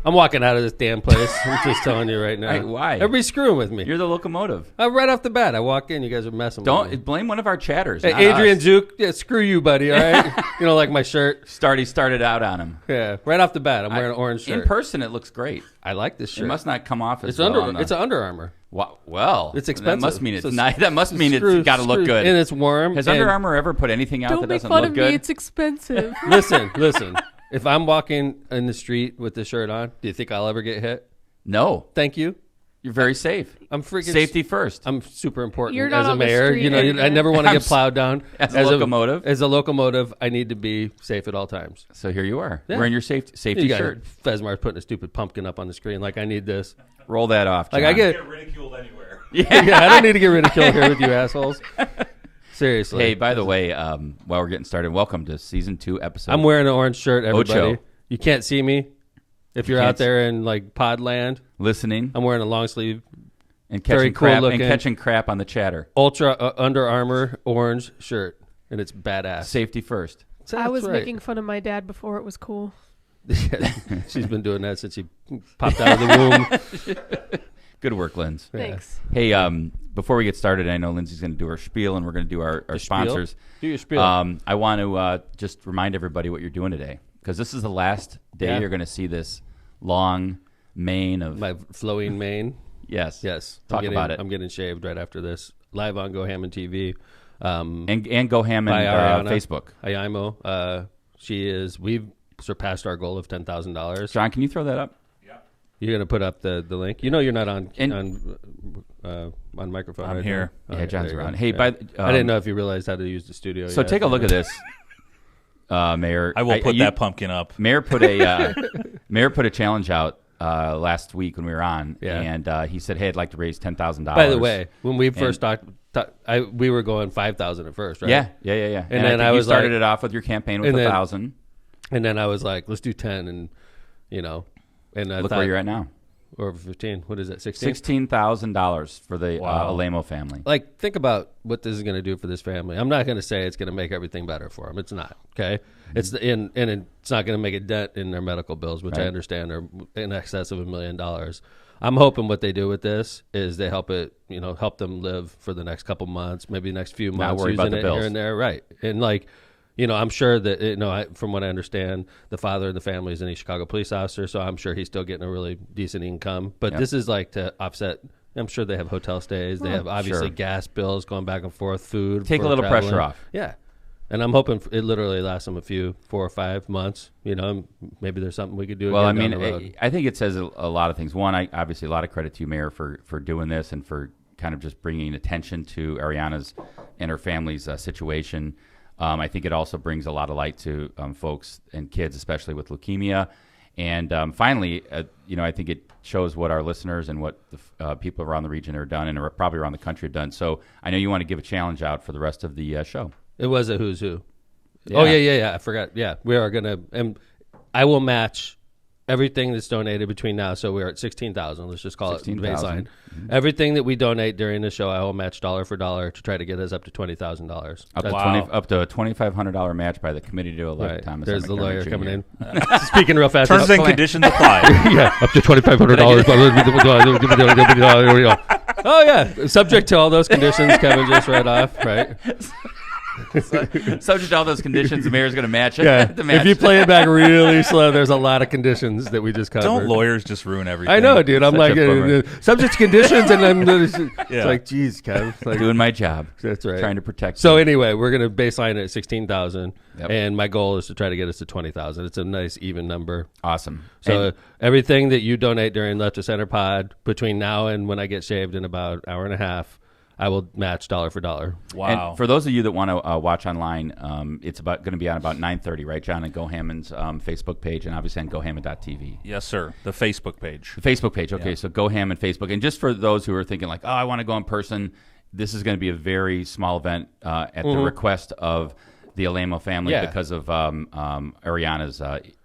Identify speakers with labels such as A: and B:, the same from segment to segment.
A: I'm walking out of this damn place. I'm just telling you right now.
B: Right, why?
A: Everybody's screwing with me.
B: You're the locomotive.
A: Right off the bat, I walk in. You guys are messing with me.
B: Don't blame one of our chatters.
A: Hey,
B: not
A: Adrian
B: us.
A: Zook, yeah, screw you, buddy, all right? You know, like my shirt.
B: He started out on him.
A: Yeah, right off the bat, I'm wearing an orange shirt.
B: In person, it looks great.
A: I like this shirt.
B: It must not come off as
A: It's
B: well.
A: It's an Under Armour.
B: Well,
A: it's expensive.
B: That must mean it's nice. That must mean it's got to look good.
A: And it's warm.
B: Has Under Armour ever put anything out that doesn't look good?
C: Don't make fun of me. It's expensive.
A: Listen. If I'm walking in the street with this shirt on, do you think I'll ever get hit?
B: No.
A: Thank you.
B: You're very safe.
A: I'm freaking
B: safety first.
A: I'm super important
C: You're not
A: as a
C: on the
A: mayor.
C: street
A: You know,
C: anymore.
A: I never want to get plowed down.
B: As a locomotive?
A: As a locomotive, I need to be safe at all times.
B: So here you are.
A: Yeah.
B: Wearing your safety
A: You got
B: shirt.
A: Fesmar's putting a stupid pumpkin up on the screen like I need this.
B: Roll that off, John.
A: Like I
D: Get ridiculed anywhere.
A: Yeah, I don't need to get ridiculed here with you assholes. Seriously.
B: Hey, by the way, while we're getting started, welcome to season 2, episode.
A: I'm wearing an orange shirt, everybody.
B: Ocho.
A: You can't see me. If you're out there in like Podland,
B: listening.
A: I'm wearing a long sleeve
B: and
A: very
B: catching
A: cool
B: crap
A: looking,
B: and catching crap on the chatter.
A: Ultra Under Armour orange shirt, and it's badass.
B: Safety first.
C: I was
A: right.
C: making fun of my dad before it was cool.
A: She's been doing that since she popped out of the womb.
B: Good work, Linz.
C: Thanks.
B: Hey, before we get started, I know Lindsay's going to do her spiel, and we're going to do our sponsors.
A: Do your spiel.
B: I want to just remind everybody what you're doing today, because this is the last day you're going to see this long mane of
A: my flowing mane.
B: Yes.
A: Talk
B: about it.
A: I'm getting shaved right after this. Live on Go Hammond TV.
B: And Go Hammond Facebook.
A: Ayamo. We've surpassed our goal of $10,000.
B: John, can you throw that up?
D: Yeah.
A: You're gonna put up the link. You know you're not on microphone.
D: I'm
A: right
D: here.
A: now?
B: Yeah,
A: Okay,
B: John's
A: there you
B: around.
A: go.
B: Hey,
A: I didn't know if you realized how to use the studio.
B: So
A: yet.
B: take a look at this, Mayor.
D: I will put that pumpkin up.
B: Mayor put a challenge out last week when we were on,
A: Yeah.
B: and he said, "Hey, I'd like to raise $10,000."
A: By the way, when we first talked, we were going 5,000 at first, right?
B: Yeah. And
A: then
B: I think you
A: was
B: started
A: like-
B: it off with your campaign with 1,000.
A: And then I was like, let's do 10, and and I
B: Look
A: thought,
B: where you're at now.
A: Or 15. What is that? 16.
B: $16,000 for the Alamo family.
A: Like, think about what this is going to do for this family. I'm not going to say it's going to make everything better for them. It's not. Okay. It's and it's not going to make a dent in their medical bills, which I understand are in excess of $1 million. I'm hoping what they do with this is they help them live for the next couple months, maybe the next few months,
B: Not worry about
A: using
B: the
A: it
B: bills.
A: here and there, right? And I'm sure that from what I understand, the father of the family is a Chicago police officer, so I'm sure he's still getting a really decent income. But this is like to offset. I'm sure they have hotel stays. They have obviously gas bills going back and forth, food.
B: Take a little
A: traveling.
B: pressure off.
A: Yeah. And I'm hoping it literally lasts them 4 or 5 months. Maybe there's something we could do.
B: Well,
A: down the road.
B: I think it says a lot of things. One, obviously, a lot of credit to you, Mayor, for doing this and for kind of just bringing attention to Ariana's and her family's situation. I think it also brings a lot of light to folks and kids, especially with leukemia. And finally, I think it shows what our listeners and what the people around the region are done and are probably around the country have done. So I know you want to give a challenge out for the rest of the show.
A: It was a who's who.
B: Yeah.
A: Oh, yeah. I forgot. Yeah, we are going to, and I will match everything that's donated between now. So we're at 16,000. Let's just call it baseline. Mm-hmm. Everything that we donate during the show, I will match dollar for dollar to try to get us up to $20,000.
B: Up to a $2,500 match by the committee to elect
A: Right.
B: Thomas.
A: There's
B: M.
A: the
B: McDermott
A: lawyer
B: Jr.
A: coming in. Speaking real fast.
D: Terms and conditions apply.
A: Yeah, up to $2,500. Oh, yeah. Subject to all those conditions Kevin just read off, right?
B: Subject to all those conditions, the mayor's going to match it.
A: Yeah.
B: The match.
A: If you play it back really slow, there's a lot of conditions that we just covered.
D: Don't lawyers just ruin everything?
A: I know, dude. I'm
B: Such
A: like,
B: a bummer.
A: subject to conditions, and then it's
D: Yeah.
A: like, geez, Kev. Like,
B: doing my job.
A: that's right.
B: Trying to protect.
A: So
B: you.
A: anyway, we're going to baseline it at 16,000,
B: Yep.
A: and my goal is to try to get us to 20,000. It's a nice even number.
B: Awesome.
A: So
B: And
A: everything that you donate during Left to Center Pod between now and when I get shaved in about an hour and a half, I will match dollar for dollar.
D: Wow.
B: And for those of you that want to watch online, it's going to be on about 9:30, right, John? On Go Hammond's Facebook page, and obviously on GoHammond.tv.
D: Yes, sir. The Facebook page.
B: The Facebook page, okay.
D: Yeah.
B: So Go Hammond Facebook, and just for those who are thinking like, oh, I want to go in person, this is going to be a very small event at the request of the Alamo family
A: Yeah.
B: because of Ariana's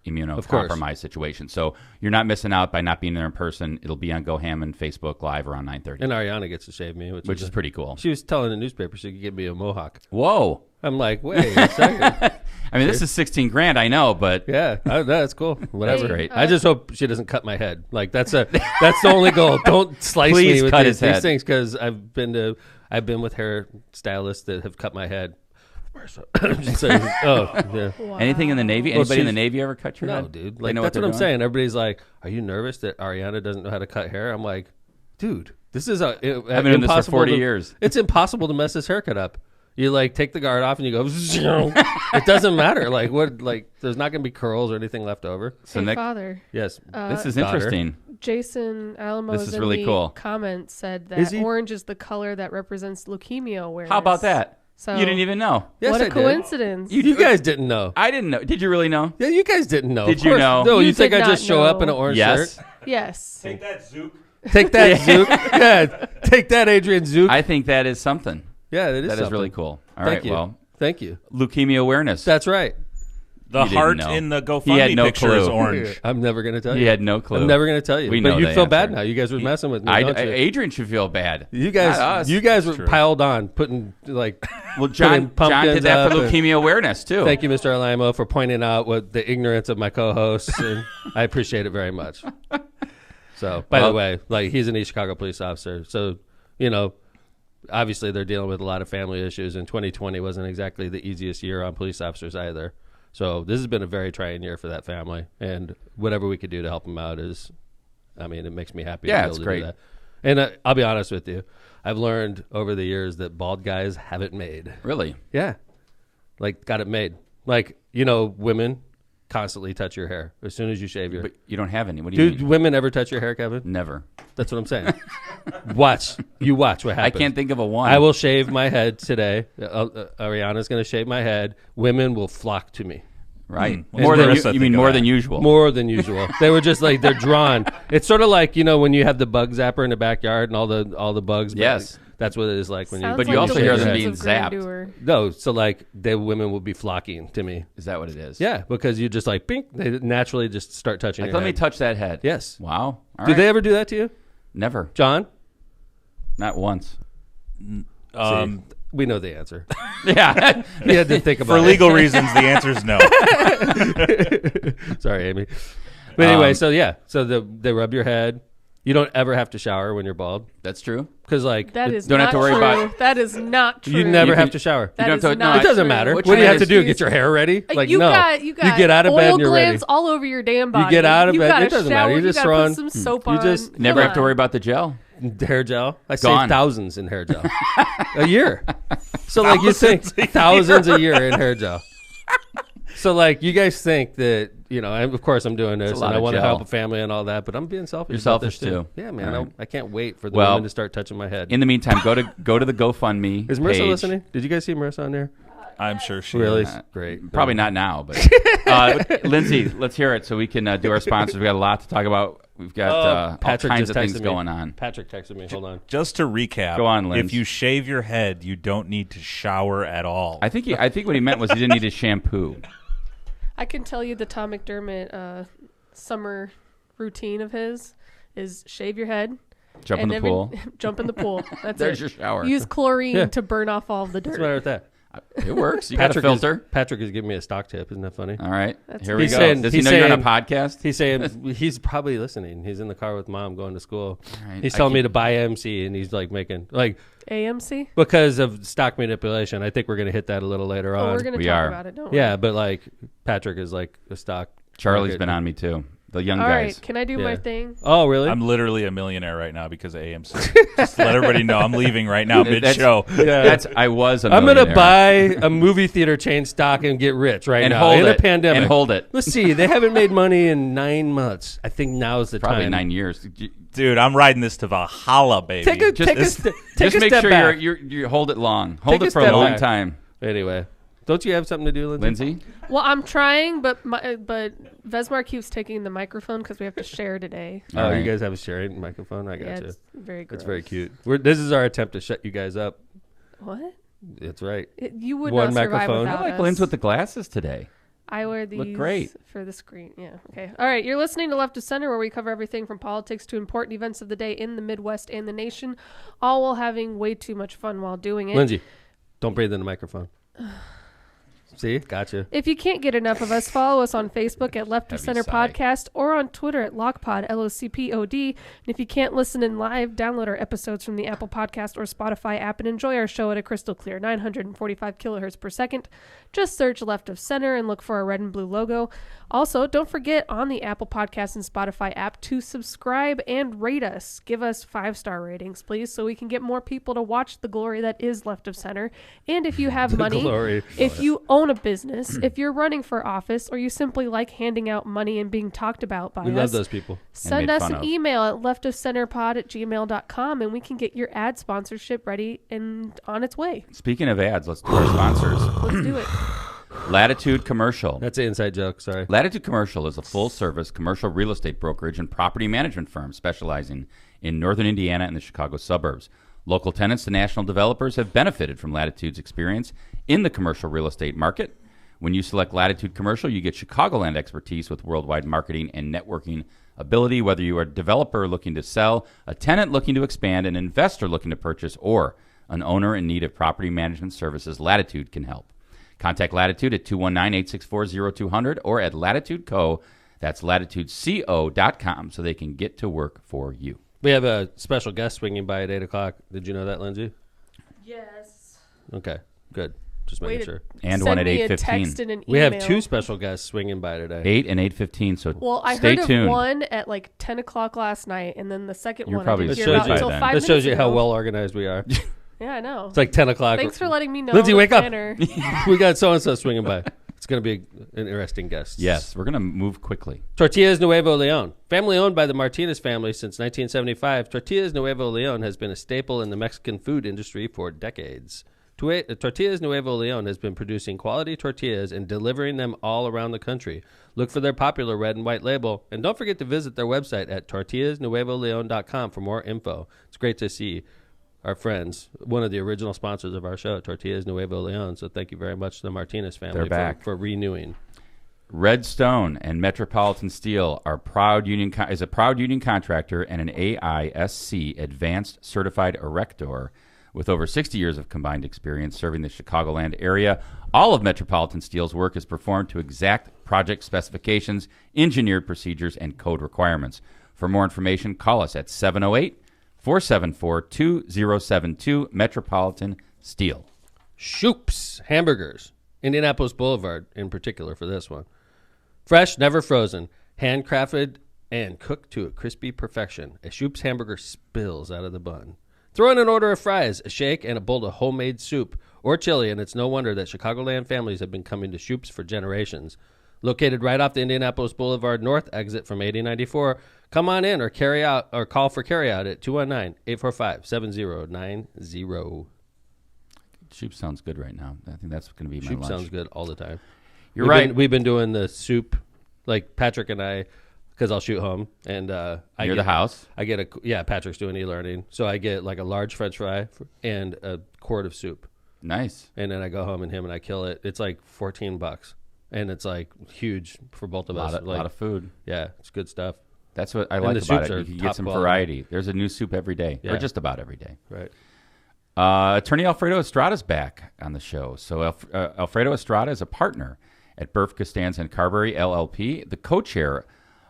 B: immunocompromised situation. So you're not missing out by not being there in person. It'll be on Go Hammond Facebook Live around 9:30,
A: And Ariana gets to shave me, which
B: is pretty cool.
A: She was telling the newspaper she could give me a mohawk.
B: Whoa.
A: I'm like, wait a second.
B: I mean, this is $16,000, I know, but
A: Yeah, that's cool. Whatever.
B: That's great.
A: I just hope she doesn't cut my head. Like that's the only goal. Don't slice
B: Please
A: me with
B: cut
A: these
B: his head.
A: things because I've been with hair stylists that have cut my head. So, yeah.
C: Wow.
B: anything in the Navy?
A: Well,
B: Anybody in the
A: she's-
B: Navy ever cut your
A: No,
B: head?
A: dude.
B: They
A: Like
B: know
A: that's what
B: they're
A: I'm
B: doing?
A: saying. Everybody's like, "Are you nervous that Ariana doesn't know how to cut hair?" I'm like, dude, this is
B: I've been in this for 40 years.
A: It's impossible to mess this haircut up. You like take the guard off and you go. It doesn't matter. Like what? Like there's not going to be curls or anything left over.
B: So
C: Hey,
B: Nick,
C: Father,
A: Yes.
B: this is
A: daughter.
B: interesting.
C: Jason Alamos
B: This is
C: in
B: really
C: the
B: cool.
C: comments said
A: Is
C: that
A: he?
C: orange is the color that represents leukemia awareness.
B: How about that?
C: So
B: You didn't even know.
A: Yes,
C: what
A: I
C: a
A: did.
C: coincidence.
A: You guys didn't know.
B: I didn't know. Did you really know?
A: Yeah, you guys didn't know.
B: Did
A: Of
B: you
A: course.
B: know?
A: No,
C: You
A: you think
C: did
A: I just
C: not
A: show up in an
C: know.
A: orange
B: Yes.
A: shirt?
C: Yes.
D: Take that, Zook.
A: Take that, Zook. Yeah, take that, Adrian Zook.
B: I think that is something.
A: Yeah, that is
B: That is
A: something.
B: really cool. All
A: Thank
B: right,
A: you.
B: well,
A: Thank you.
B: leukemia awareness.
A: That's right.
D: The
B: You didn't
D: heart
B: know.
D: in the
B: He had
D: GoFundMe
B: no
D: picture is
B: clue.
D: orange.
A: I'm never going to tell you.
B: He had no clue.
A: I'm never going to tell you.
B: We
A: But
B: know
A: you
B: the
A: feel bad
B: answer.
A: now. You guys were messing with me, don't you?
B: Adrian should feel bad.
A: You
B: Not us.
A: guys, you guys were
D: True.
A: piled on, putting like.
B: Well,
A: putting
B: John
A: pumpkins
B: did that for
A: up and-
B: leukemia awareness too.
A: Thank you, Mr. Alamo, for pointing out what the ignorance of my co-hosts, and I appreciate it very much. So, by
B: Well-
A: the way, like he's an East Chicago police officer, so obviously they're dealing with a lot of family issues, and 2020 wasn't exactly the easiest year on police officers either. So this has been a very trying year for that family, and whatever we could do to help them out is, I mean, it makes me happy.
B: Yeah,
A: to be
B: it's
A: able to
B: great.
A: do that. And I'll be honest with you, I've learned over the years that bald guys have it made.
B: Really?
A: Yeah. Like, got it made. Like, women constantly touch your hair as soon as you shave your
B: But you don't have any. What do you
A: Do
B: mean?
A: women ever touch your hair, Kevin?
B: Never.
A: That's what I'm saying. Watch what
B: I
A: happens.
B: can't think of a one.
A: I will shave my head today. Ariana's going to shave my head. Women will flock to me.
B: Right.
D: Well,
B: More than
D: Marissa
B: you mean
D: think of
B: more
D: that.
B: than usual.
A: More than usual. They were just like, they're drawn. It's sort of like, when you have the bug zapper in the backyard and all the bugs. but
B: Yes.
A: That's what it is like when
C: Sounds
A: you.
B: But you
C: like
B: also
A: shave
B: hear
A: your
B: them
A: head.
B: being
C: delusions of
B: zapped.
C: grandeur.
A: No, so like the women will be flocking to me.
B: Is that what it is?
A: Yeah, because you just like, bink, they naturally just start touching
B: Like,
A: your
B: let me
A: head.
B: touch that head.
A: Yes.
B: Wow. All
A: Do
B: right.
A: they ever do that to you,
B: Never.
A: John?
B: Not once.
D: Um,
A: We know the answer.
B: Yeah.
A: You had to think about
D: for
A: it.
D: legal reasons, the answer is no.
A: Sorry, Amy. But anyway, so they rub your head. You don't ever have to shower when you're bald
B: That's true.
A: because like
C: That is
B: Don't
C: not
B: have to worry
C: true.
B: about-
C: That is not true.
A: you never
B: You
A: have
B: can-
A: to shower.
C: That
B: You don't
C: is
B: have to- no,
C: not
A: It doesn't
C: true.
A: matter.
B: What
A: What do you
B: you
A: have to do?
B: excuse-
A: Get your hair ready? Like
C: you
A: no,
C: got
A: you get out of
C: oil
A: bed and you're ready.
C: glands all over your damn body.
A: get out of
C: You
A: bed,
C: gotta
A: it doesn't
C: shower,
A: matter. You
C: You
A: just
C: gotta
A: throw
C: put
A: on-
C: some soap
A: you
C: on.
A: just
B: Never
C: Come
B: have to worry
C: on.
B: about the gel.
A: Hair gel. I
B: Gone.
A: save thousands in hair gel a year. So like you think thousands a year in hair gel. So like you guys think that of course I'm doing this
B: a
A: and
B: lot
A: I
B: of
A: want to
B: gel.
A: help a family and all that, but I'm being selfish.
B: You're
A: about this
B: selfish too.
A: Yeah, man.
B: All right.
A: I can't wait for the
B: Well,
A: women to start touching my head.
B: In the meantime, go to the GoFundMe.
A: Is Marissa
B: page.
A: listening? Did you guys see Marissa on there?
D: I'm sure she
A: Really?
D: is.
A: Great.
B: Probably not now, but Lindsay, let's hear it so we can do our sponsors. We got a lot to talk about. We've got all
A: Patrick
B: kinds
A: just
B: of things
A: texted me.
B: going on.
A: Patrick texted me. Hold on.
D: Just to recap,
B: Go on, Linz.
D: if you shave your head, you don't need to shower at all.
B: I think what he meant was he didn't need his shampoo.
C: I can tell you the Tom McDermott summer routine of his is shave your head.
B: Jump in
C: and
B: the
C: every-
B: pool.
C: Jump in the pool. That's
B: There's
C: it.
B: your shower.
C: Use chlorine
A: Yeah.
C: to burn off all of the
A: What's
C: dirt.
A: the matter with that?
B: It works. You got a
A: Patrick
B: filter.
A: Patrick is giving me a stock tip. Isn't that funny?
B: All right.
C: That's
B: Here we
A: He's
B: go.
A: saying-
B: Does he
A: he's
B: know you're on a
A: saying-
B: podcast?
A: He's saying he's probably listening. He's in the car with mom going to school.
B: right.
A: He's
B: I
A: telling me
B: keep-
A: to buy MC, and he's like making like
C: AMC?
A: because of stock manipulation. I think we're going to hit that a little later
C: Oh,
A: on.
C: we're going to
B: We
C: talk
B: are.
C: about it, don't we?
A: Yeah, but like Patrick is like a stock.
B: Charlie's
A: market.
B: been on me too. The young
C: All
B: guys.
C: right. Can I do my
A: Yeah.
C: thing?
A: Oh, really?
D: I'm literally a millionaire right now because of AMC. Just to let everybody know I'm leaving right now mid-show.
A: Yeah.
B: I was a
A: I'm going to
B: millionaire.
A: buy a movie theater chain stock and get rich right
B: and
A: now
B: hold
A: in
B: it
A: a pandemic.
B: and hold it.
A: Let's see. They haven't made money in 9 months. I think now's the
B: Probably
A: time.
B: 9 years.
D: Dude, I'm riding this to Valhalla, baby.
A: Take a
B: Just make
A: step
B: sure
A: back.
B: you hold it long. Hold
A: Take
B: it
A: a
B: for a
A: step
B: long
A: back.
B: time.
A: Anyway, don't you have something to do, Lindsay?
B: Lindsay?
C: Well, I'm trying, but Vesmar keeps taking the microphone because we have to share today.
A: Oh,
B: All
A: you
B: right.
A: guys have a sharing microphone? I got
C: Yeah,
A: you.
C: it's very gross.
A: That's very cute. This is our attempt to shut you guys up.
C: What?
A: That's right.
C: You would
A: One
C: not survive
A: microphone.
C: without
B: I like
C: us.
B: Lynn's with the glasses today.
C: I wear these
B: great.
C: for the screen. Yeah. Okay. All right. You're listening to Left of Center, where we cover everything from politics to important events of the day in the Midwest and the nation, all while having way too much fun while doing it.
A: Lindsay, don't breathe in the microphone. See? Gotcha.
C: If you can't get enough of us, follow us on Facebook at Left of
B: Heavy
C: Center
B: sigh.
C: Podcast or on Twitter at LockPod, LOCPOD. And if you can't listen in live, download our episodes from the Apple Podcast or Spotify app and enjoy our show at a crystal clear 945 kilohertz per second. Just search Left of Center and look for our red and blue logo. Also, don't forget on the Apple Podcast and Spotify app to subscribe and rate us. Give us 5-star ratings, please, so we can get more people to watch the glory that is Left of Center. And if you have money,
A: glory.
C: if you own a business, if you're running for office, or you simply like handing out money and being talked about by
A: We
C: us,
A: love those people.
C: send
B: made
C: us
B: fun
C: an
B: of.
C: email at leftofcenterpod@gmail.com and we can get your ad sponsorship ready and on its way.
B: Speaking of ads, let's do our sponsors.
C: Let's do it.
B: Latitude Commercial.
A: That's an inside joke. Sorry.
B: Latitude Commercial is a full-service commercial real estate brokerage and property management firm specializing in northern Indiana and the Chicago suburbs. Local tenants and national developers have benefited from Latitude's experience in the commercial real estate market. When you select Latitude Commercial, you get Chicagoland expertise with worldwide marketing and networking ability, whether you are a developer looking to sell, a tenant looking to expand, an investor looking to purchase, or an owner in need of property management services. Latitude can help. Contact Latitude at 219-864-0200 or at LatitudeCo. That's latitudeco.com so they can get to work for you.
A: We have a special guest swinging by at 8 o'clock. Did you know that, Lindsay?
C: Yes.
A: Okay, good. Just making sure.
B: And
C: Send
B: one at
C: me a
B: 8:15.
C: text and an
A: We have
C: email.
A: 2 special guests swinging by today.
B: 8 and 8:15, so
C: Well, I
B: stay
C: heard
B: tuned.
C: of one at like 10 o'clock last night, and then the second
B: You're
C: one
B: probably
C: I didn't
A: That
C: hear
A: shows
C: about
A: you-
C: until
B: then.
C: 5
A: This
C: minutes
A: shows you how
C: ago.
A: well organized we are.
C: Yeah, I know.
A: It's like 10 o'clock.
C: Thanks for letting me know.
A: Lindsay,
C: the
A: wake up.
C: planner.
A: We got so-and-so swinging by. It's going to be an interesting guest.
B: Yes, we're going to move quickly.
A: Tortillas Nuevo Leon. Family owned by the Martinez family since 1975, Tortillas Nuevo Leon has been a staple in the Mexican food industry for decades. Tortillas Nuevo Leon has been producing quality tortillas and delivering them all around the country. Look for their popular red and white label, and don't forget to visit their website at tortillasnuevoleon.com for more info. It's great to see our friends, one of the original sponsors of our show, Tortillas Nuevo Leon. So thank you very much to the Martinez family
B: They're back.
A: for renewing.
B: Redstone and Metropolitan Steel are is a proud union contractor and an AISC Advanced Certified Erector with over 60 years of combined experience serving the Chicagoland area. All of Metropolitan Steel's work is performed to exact project specifications, engineered procedures, and code requirements. For more information, call us at 708-474-2072 Metropolitan Steel.
A: Shoop's Hamburgers, Indianapolis Boulevard in particular for this one. Fresh, never frozen, handcrafted, and cooked to a crispy perfection. A Shoop's hamburger spills out of the bun. Throw in an order of fries, a shake, and a bowl of homemade soup or chili, and it's no wonder that Chicagoland families have been coming to Shoop's for generations. Located right off the Indianapolis Boulevard North exit from 8094, come on in or call for carryout at 219-845-7090.
B: Soup sounds good right now. I think that's going to be my
A: Soup
B: lunch.
A: sounds good all the time.
B: You're right.
A: We've been doing the soup, like Patrick and I, because I'll shoot home and
B: Near the house.
A: I get Patrick's doing e-learning, so I get like a large French fry and a quart of soup,
B: Nice.
A: and then I go home and him and I kill it. It's like $14, and it's like huge for both of us.
B: A lot of food.
A: Yeah, it's good stuff.
B: That's what I
A: And
B: like
A: the
B: about
A: soups
B: it.
A: are
B: You can
A: top
B: get some
A: quality.
B: variety. There's a new soup every day,
A: Yeah.
B: or just about every day.
A: Right.
B: Attorney Alfredo Estrada's back on the show. So Alfredo Estrada is a partner at Burf Costanza and Carberry LLP, the co-chair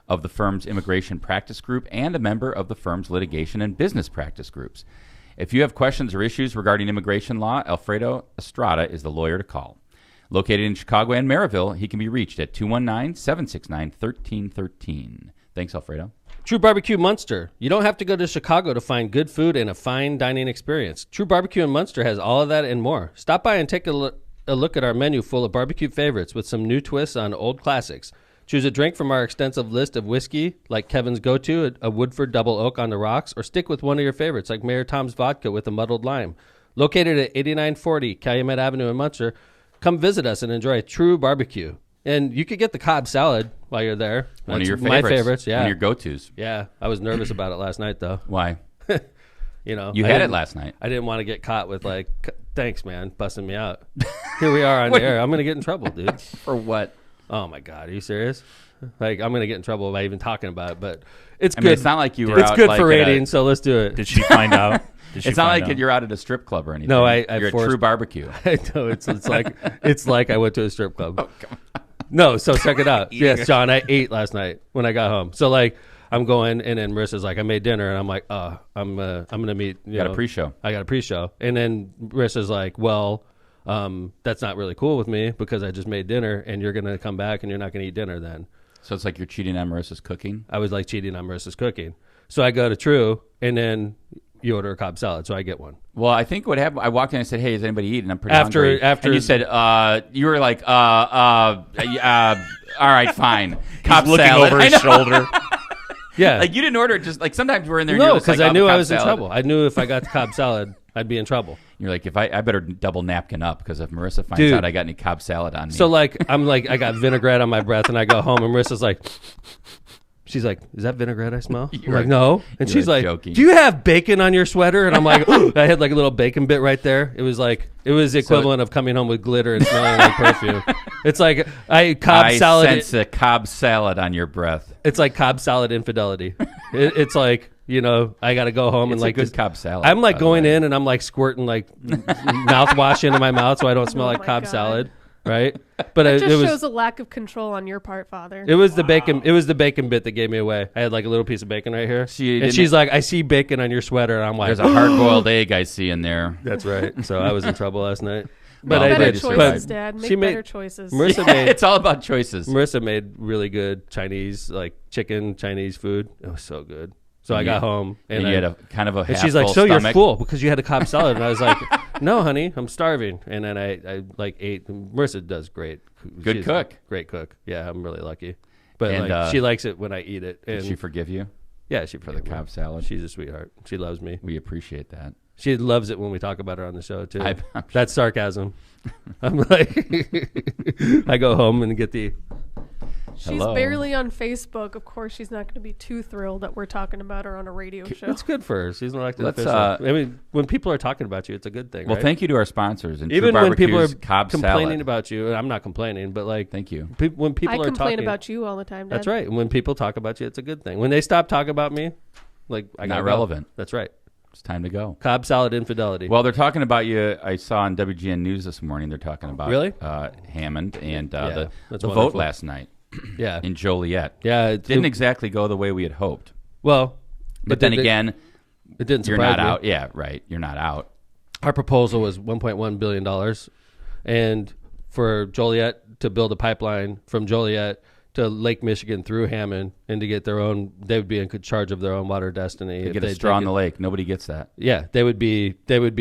B: of the firm's immigration practice group, and a member of the firm's litigation and business practice groups. If you have questions or issues regarding immigration law, Alfredo Estrada is the lawyer to call. Located in Chicago and Maryville, he can be reached at 219-769-1313. Thanks, Alfredo.
A: True Barbecue Munster. You don't have to go to Chicago to find good food and a fine dining experience. True Barbecue in Munster has all of that and more. Stop by and take a look at our menu full of barbecue favorites with some new twists on old classics. Choose a drink from our extensive list of whiskey, like Kevin's Go-To, a Woodford Double Oak on the rocks, or stick with one of your favorites, like Mayor Tom's Vodka with a muddled lime. Located at 8940 Calumet Avenue in Munster, come visit us and enjoy a true barbecue. And you could get the Cobb salad while you're there.
B: One of
A: That's
B: your favorites.
A: My favorites, yeah.
B: One of your go-tos.
A: Yeah, I was nervous about it last night, though.
B: Why? You had it last night.
A: I didn't want to get caught with like, thanks, man, busting me out. Here we are on the air. I'm going to get in trouble, dude.
B: For what?
A: Oh, my God. Are you serious? Like, I'm going to get in trouble by even talking about it, but it's good.
B: I mean, it's not like you were
A: It's
B: out
A: good
B: like
A: for
B: at a-
A: ratings, so let's do it.
D: Did she find out?
B: It's not like you're out at a strip club or anything.
A: No, I
B: you're
A: forced-
B: at True Barbecue.
A: I know, it's like I went to a strip club. No, so check it out. Yes, John, I ate last night when I got home. So like I'm going, and then Marissa's like, I made dinner, and I'm like, I'm gonna meet. You
B: Got
A: know,
B: a pre-show.
A: I got a pre-show, and then Marissa's like, well, that's not really cool with me because I just made dinner, and you're gonna come back, and you're not gonna eat dinner then.
B: So it's like you're cheating on Marissa's cooking?
A: I was like cheating on Marissa's cooking. So I go to True, and then you order a Cobb salad, so I get one.
B: Well, I think what happened, I walked in and said, hey, is anybody eating? I'm pretty hungry.
A: After
B: and you said, you were like, all right, fine. Cobb
D: looking
B: salad.
D: over his shoulder.
A: Yeah.
B: Like you didn't order it, just like sometimes we're in there.
A: No,
B: because
A: because I knew I was in trouble. I knew if I got the Cobb salad, I'd be in trouble.
B: You're like, if I better double napkin up because if Marissa finds
A: Dude.
B: out I got any Cobb salad on me.
A: So like I'm like I got vinaigrette on my breath, and I go home, and Marissa's like, she's like, is that vinaigrette I smell? I'm like, no. And she's like,
B: joking.
A: do you have bacon on your sweater? And I'm like, I had like a little bacon bit right there. It was the equivalent of coming home with glitter and smelling like perfume. It's like Cobb salad.
B: I sense a Cobb salad on your breath.
A: It's like Cobb salad infidelity. It's like, I got to go home and
B: It's
A: like
B: a good Cobb salad.
A: I'm like
B: by the
A: going
B: way.
A: in and I'm like squirting like mouthwash into my mouth so I don't smell
C: Oh
A: like
C: my
A: Cobb
C: God.
A: salad, right? But
C: It
A: it
C: just
A: was
C: shows a lack of control on your part, Father.
A: it was the bacon. It was the bacon bit that gave me away. I had like a little piece of bacon right here,
B: She
A: and
B: didn't-
A: she's like, "I see bacon on your sweater," and I'm like,
B: There's a hard-boiled egg I see in there.
A: "That's right." So I was in trouble last night.
B: Well,
A: But I
C: better
A: did.
C: choices,
A: But
C: Dad. Make
A: she made-
C: better choices.
A: Marissa
B: Yeah,
A: made
B: it's all about choices.
A: Marissa made really good Chinese, like chicken Chinese food. It was so good. So I got home
B: and
A: I,
B: you had a kind of a
A: and she's like,
B: half-full
A: "So you're
B: stomach.
A: full because you had a Cobb salad?" And I was like, "No, honey, I'm starving." And then I like ate. Marissa does great.
B: Good
A: She's
B: cook.
A: a great cook. Yeah, I'm really lucky. But
B: And,
A: like, she likes it when I eat it. And
B: Did she forgive you
A: yeah, she
B: for the Cobb salad?
A: She's a sweetheart. She loves me.
B: We appreciate that.
A: She loves it when we talk about her on the show too.
B: I'm sure.
A: That's sarcasm. I'm like, I go home and get the.
C: She's
B: Hello.
C: barely on Facebook. Of course, she's not going to be too thrilled that we're talking about her on a radio show.
A: It's good for her. She's an elected
B: Let's,
A: official. I mean, when people are talking about you, it's a good thing.
B: Well,
A: right?
B: thank you to our sponsors. And
A: Even
B: True
A: when people are
B: Barbecue's Cobb
A: complaining
B: salad.
A: about you, and I'm not complaining, but like,
B: Thank you.
A: when people
C: I
A: are
C: complain
A: talking
C: about you all the time, Dad.
A: that's right. And when people talk about you, it's a good thing. When they stop talking about me, like I
B: Not
A: gotta go.
B: relevant.
A: That's right.
B: It's time to go.
A: Cobb salad infidelity.
B: Well, they're talking about you. I saw on WGN News this morning. They're talking about
A: Really?
B: Hammond and
A: Yeah,
B: the
A: that's
B: vote
A: wonderful.
B: last night
A: yeah,
B: in Joliet.
A: yeah.
B: Didn't exactly go the way we had hoped.
A: well,
B: But then again,
A: it didn't.
B: you're
A: surprise
B: not
A: me.
B: out. Yeah, right. You're not out.
A: Our proposal was $1.1 billion, and for Joliet to build a pipeline from Joliet to Lake Michigan through Hammond, and to get their own, they would be in charge of their own water destiny.
B: They
A: if
B: get a
A: they
B: straw in
A: take
B: the
A: it.
B: lake. Nobody gets that.
A: Yeah, they would be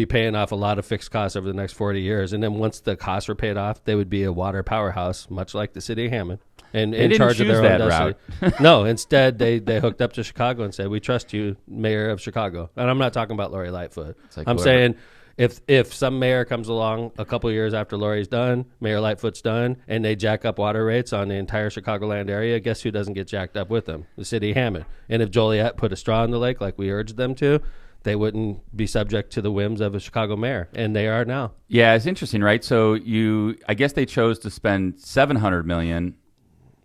A: paying off a lot of fixed costs over the next 40 years, and then once the costs were paid off, they would be a water powerhouse, much like the city of Hammond, and in
B: didn't
A: charge of
B: choose
A: their own
B: that
A: destiny. No, instead they hooked up to Chicago and said, "We trust you, Mayor of Chicago." And I'm not talking about Lori Lightfoot.
B: like
A: I'm
B: whoever-
A: saying if some mayor comes along a couple years after Lori's done, Mayor Lightfoot's done, and they jack up water rates on the entire Chicagoland area, guess who doesn't get jacked up with them? The city of Hammond. And if Joliet put a straw in the lake like we urged them to, they wouldn't be subject to the whims of a Chicago mayor, and they are now.
B: Yeah, it's interesting, right? So I guess they chose to spend $700 million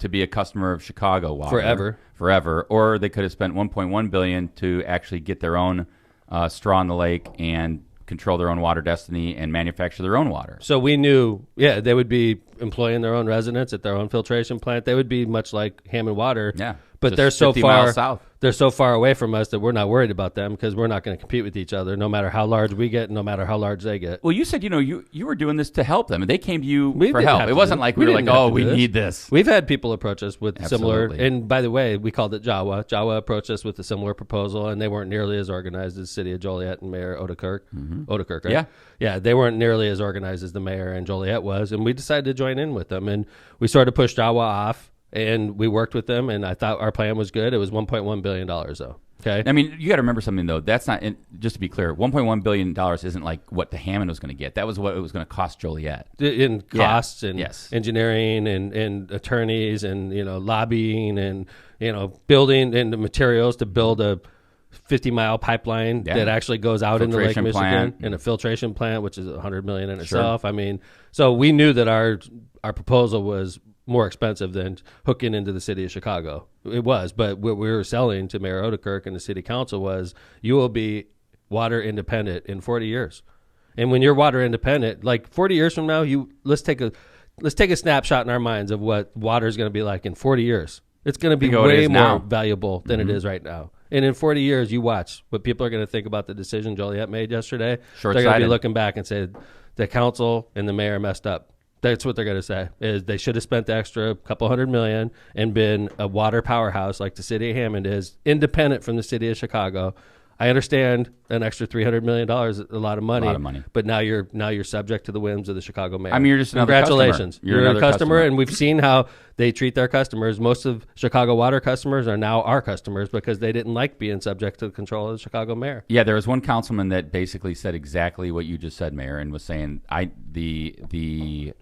B: to be a customer of Chicago water forever, or they could have spent $1.1 billion to actually get their own straw in the lake and control their own water destiny and manufacture their own water.
A: So we knew, they would be employing their own residents at their own filtration plant. They would be much like Hammond Water.
B: Yeah,
A: But
B: just
A: they're so
B: 50
A: far
B: miles south.
A: They're so far away from us that we're not worried about them because we're not going to compete with each other, no matter how large we get, no matter how large they get.
B: Well, you said you were doing this to help them, and they came to you
A: We
B: for
A: didn't
B: help.
A: have
B: It
A: to
B: wasn't
A: do-
B: like
A: we
B: we were
A: didn't
B: like,
A: have
B: oh,
A: to
B: we
A: do this.
B: need this.
A: We've had people approach us with similar,
B: Absolutely.
A: and by the way, we called it Jawa. Jawa approached us with a similar proposal, and they weren't nearly as organized as the city of Joliet and Mayor Odekirk. Odekirk, right?
B: Yeah.
A: Yeah, they weren't nearly as organized as the mayor in Joliet was, and we decided to join in with them, and we sort of pushed Jawa off, and we worked with them, and I thought our plan was good. It was $1.1 billion, though. Okay.
B: I mean, you got to remember something, though. That's not, just to be clear, $1.1 billion isn't like what the Hammond was going to get. That was what it was going to cost Joliet.
A: In costs and
B: Yes.
A: engineering and attorneys and lobbying and building and the materials to build a 50-mile pipeline that actually goes out into Lake Michigan
B: plant.
A: and a filtration plant, which is $100 million in itself. I mean, so we knew that our proposal was more expensive than hooking into the city of Chicago. It was, but what we were selling to Mayor Odekirk and the city council was you will be water independent in 40 years. And when you're water independent, like 40 years from now, let's take a snapshot in our minds of what water is going to be like in 40 years. It's going to be way more valuable than it is right now. And in 40 years, you watch what people are going to think about the decision Joliet made yesterday. They're going to be looking back and say the council and the mayor messed up. That's what they're going to say, is they should have spent the extra couple $100 million and been a water powerhouse like the city of Hammond is, independent from the city of Chicago. I understand an extra $300 million is a lot of money. But now you're subject to the whims of the Chicago mayor.
B: I mean, you're just another
A: congratulations.
B: Customer.
A: You're a customer, and we've seen how they treat their customers. Most of Chicago water customers are now our customers because they didn't like being subject to the control of the Chicago mayor.
B: Yeah, there was one councilman that basically said exactly what you just said, Mayor, and was saying the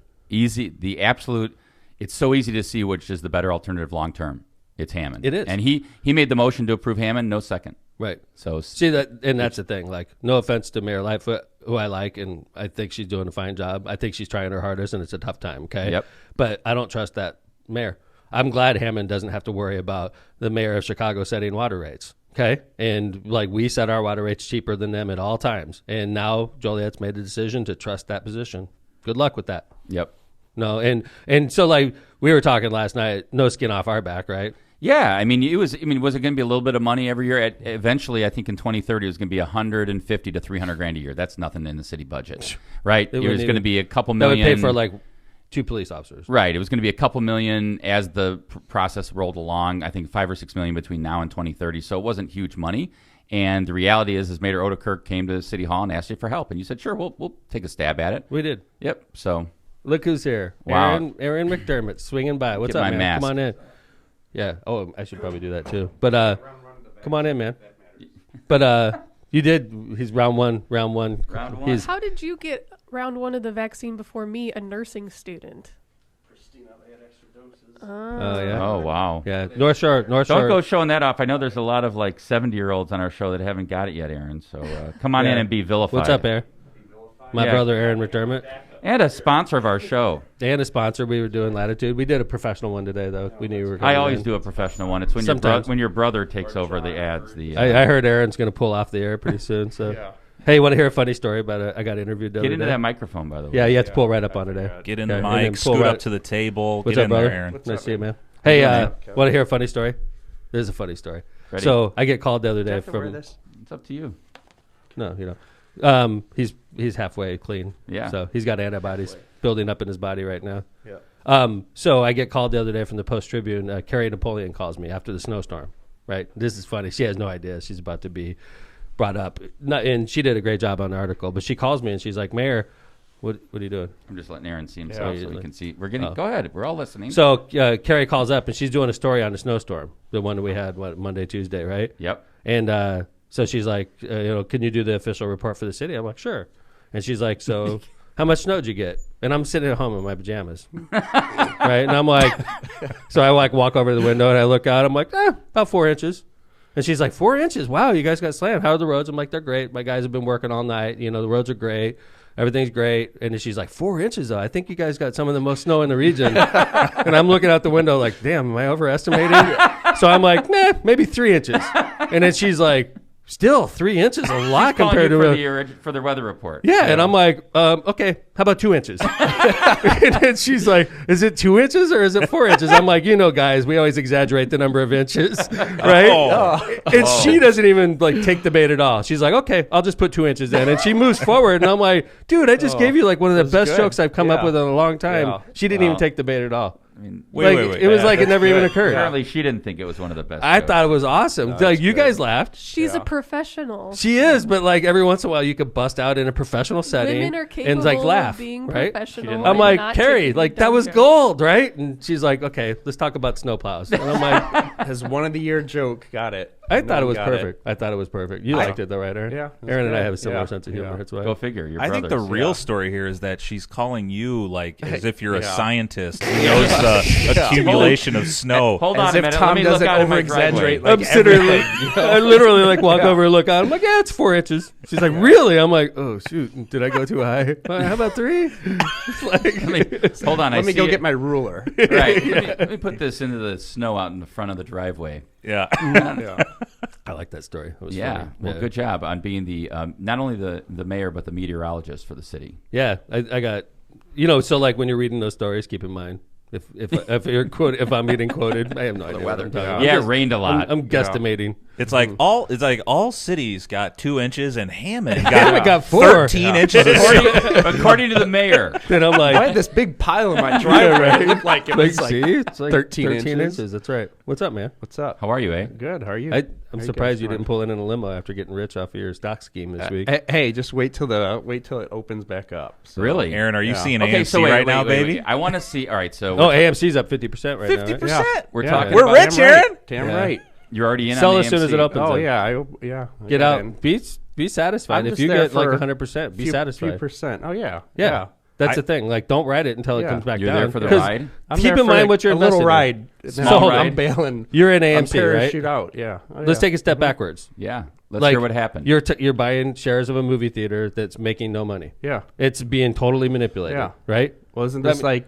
B: absolute. It's so easy to see which is the better alternative long term. It's Hammond.
A: It is,
B: and he made the motion to approve Hammond. No second.
A: Right.
B: So
A: see that, and that's the thing. Like, no offense to Mayor Lightfoot, who I like, and I think she's doing a fine job. I think she's trying her hardest, and it's a tough time. Okay.
B: Yep.
A: But I don't trust that mayor. I'm glad Hammond doesn't have to worry about the mayor of Chicago setting water rates. Okay. And like, we set our water rates cheaper than them at all times. And now Joliet's made a decision to trust that position. Good luck with that.
B: Yep.
A: No. And so, like, we were talking last night, no skin off our back, right?
B: Yeah, I mean, was it going to be a little bit of money every year? Eventually, I think in 2030, it was going to be $150 to $300,000 a year. That's nothing in the city budget, right? It was going to be a couple million.
A: That would pay for like 2 police officers,
B: right? It was going to be a couple million as the process rolled along. I think $5 or $6 million between now and 2030. So it wasn't huge money. And the reality is Mayor Odekirk came to City Hall and asked you for help, and you said, "Sure, we'll take a stab at it."
A: We did.
B: Yep. So
A: look who's here!
B: Wow.
A: Aaron McDermott swinging by. What's up, man?
B: Mask.
A: Come on in. Yeah. Oh, I should probably do that too. But come on in, man. But you did. He's round one.
B: Round one.
C: How did you get round one of the vaccine before me, a nursing student?
E: Christina, they had extra doses.
A: Oh yeah.
B: Oh wow.
A: Yeah. North Shore.
B: Don't go showing that off. I know there's a lot of like 70-year-olds on our show that haven't got it yet, Aaron. So come on in and be vilified.
A: What's up, Aaron? My brother, Aaron McDermott.
B: And a sponsor of our show.
A: And a sponsor. We were doing Latitude. We did a professional one today, though. We knew you were going
B: I always do a professional one. It's when your brother takes over the ads. I
A: heard Aaron's going to pull off the air pretty soon. So,
E: yeah.
A: Hey, you want to hear a funny story about I got interviewed the other
B: day? Get into that microphone, by the way.
A: Yeah, you have to pull right up on it.
D: Get in the mic, scoot up to the table.
A: What's
D: Get
A: up,
D: in
A: brother?
D: there, Aaron.
A: Nice to see you, man. Hey, want to hear a funny story? There's a funny story.
B: Ready?
A: So I get called the other day
E: from this.
B: It's up to you.
A: No, you know. He's halfway clean.
B: Yeah.
A: So he's got antibodies building up in his body right now.
E: Yeah.
A: So I get called the other day from the Post Tribune. Carrie Napoleon calls me after the snowstorm. Right. This is funny. She has no idea she's about to be brought up. And she did a great job on the article. But she calls me and she's like, "Mayor, what are you doing?"
B: I'm just letting Aaron see himself so he can see. We're getting. Go ahead. We're all listening.
A: So Carrie calls up and she's doing a story on the snowstorm, the one that we had Monday, Tuesday, right?
B: Yep.
A: And so she's like, can you do the official report for the city? I'm like, sure. And she's like, so how much snow did you get? And I'm sitting at home in my pajamas, right? And I'm like, so I like walk over to the window and I look out. I'm like, about 4 inches. And she's like, 4 inches? Wow, you guys got slammed. How are the roads? I'm like, they're great. My guys have been working all night. The roads are great. Everything's great. And then she's like, 4 inches, though. I think you guys got some of the most snow in the region. And I'm looking out the window like, damn, am I overestimating? So I'm like, maybe 3 inches. And then she's like, still 3 inches, a lot compared to
B: for the weather report.
A: Yeah, and I'm like, okay, how about 2 inches? And then she's like, is it 2 inches or is it 4 inches? I'm like, guys, we always exaggerate the number of inches, right? And she doesn't even like take the bait at all. She's like, okay, I'll just put 2 inches in, and she moves forward, and I'm like, dude, I just gave you like one of the best jokes I've come up with in a long time. Yeah. She didn't even take the bait at all.
B: I mean,
D: wait.
A: It was like it never even occurred.
B: Apparently, she didn't think it was one of the best.
A: I thought it was awesome. Like, you guys laughed.
C: She's a professional.
A: She is, but like every once in a while, you could bust out in a professional setting
C: Women are capable
A: and like laugh,
C: of being
A: right?
C: professional.
A: I'm like,
C: not
A: Carrie,
C: taking
A: like
C: dumb
A: that was
C: jokes.
A: gold, right? And she's like, okay, let's talk about snowplows. And I'm like,
E: As one of the year joke, got it.
A: I thought it was
F: got
A: perfect. I thought it was perfect. You liked it though, right, Aaron?
F: Yeah, it was
A: Aaron and I
F: great.
A: have a similar
F: Yeah,
A: sense of humor.
F: yeah.
A: That's why.
B: Go figure. You're
D: I think the
B: brothers.
D: real story here is that she's calling you like as if you're a
F: Yeah.
D: scientist who knows the accumulation of snow.
B: Hold
F: As
B: on a
F: if
B: minute.
F: Tom
B: Let me look
F: doesn't
B: out of my
F: over-exaggerate,
B: driveway.
F: like,
A: I'm sitting
F: everything,
A: I literally like walk over and look out. I'm like, yeah, it's 4 inches. She's like, really? I'm like, oh shoot, did I go too high? How about 3? It's like,
B: Hold on.
F: Let me
B: see
F: go
B: it.
F: get my ruler.
B: Right. Let me put this into the snow out in the front of the driveway.
D: Yeah.
F: Yeah.
A: I like that story. It was
B: Yeah.
A: funny.
B: Well,
A: Yeah.
B: good job on being the not only the mayor but the meteorologist for the city.
A: Yeah, I got, so like when you're reading those stories, keep in mind if you're if I'm getting quoted, I have no idea what I'm talking about.
B: Yeah,
A: I'm
B: it rained a lot.
A: I'm guesstimating.
D: It's like all cities got 2 inches and Hammond
A: Hammond got 4.
D: 13 inches of snow.
B: According to the mayor.
A: Then I'm like,
F: I had this big pile in my driveway.
A: right.
F: It looked like it
A: like,
F: was like,
A: see, it's like
F: 13
A: inches. That's right. What's up, man?
F: what's up?
B: How are you, eh?
F: Good. How are you?
A: I'm surprised you didn't pull it in a limo after getting rich off of your stock scheme this week.
F: Hey, just wait till it opens back up. So,
B: Really?
D: Aaron, are you
F: Yeah.
D: seeing
B: Okay,
D: AMC
B: so wait,
D: right
B: wait,
D: now,
B: wait,
D: baby?
B: wait. I want to see. All right, so
A: Oh, AMC's up 50% right now. Right?
D: 50%.
B: we're
F: Yeah.
B: talking.
D: We're
B: about,
D: rich, Aaron.
F: Damn
A: Yeah.
F: right.
B: You're already in.
A: Sell
B: on
A: as soon as it
B: AMC.
A: opens.
F: Oh
A: up.
F: yeah, I
A: Get
F: got
A: out.
F: in.
A: Be satisfied.
F: I'm
A: If
F: just
A: you
F: there
A: get like
F: for
A: 100%, be
F: few
A: satisfied.
F: percent. Oh yeah.
A: Yeah. That's
D: I-
A: the thing. Like, don't ride it until it
F: Yeah.
A: comes back
B: You're
A: down.
B: there for the
A: 'Cause
B: ride.
F: I'm
A: keep
F: there
A: in
F: for
A: mind what you're
F: a little
A: invested in.
F: ride.
B: Small
F: Now
B: ride.
F: I'm bailing.
A: You're in
F: I'm
A: AMC, right?
F: parachute out. Yeah. Oh,
A: Let's
F: yeah.
A: take a step backwards.
B: Yeah. Let's
A: Like,
B: hear what happened.
A: You're buying shares of a movie theater that's making no money.
F: Yeah.
A: It's being totally manipulated,
F: Yeah.
A: right?
F: Well, isn't
A: Let
F: this
A: me-
F: like?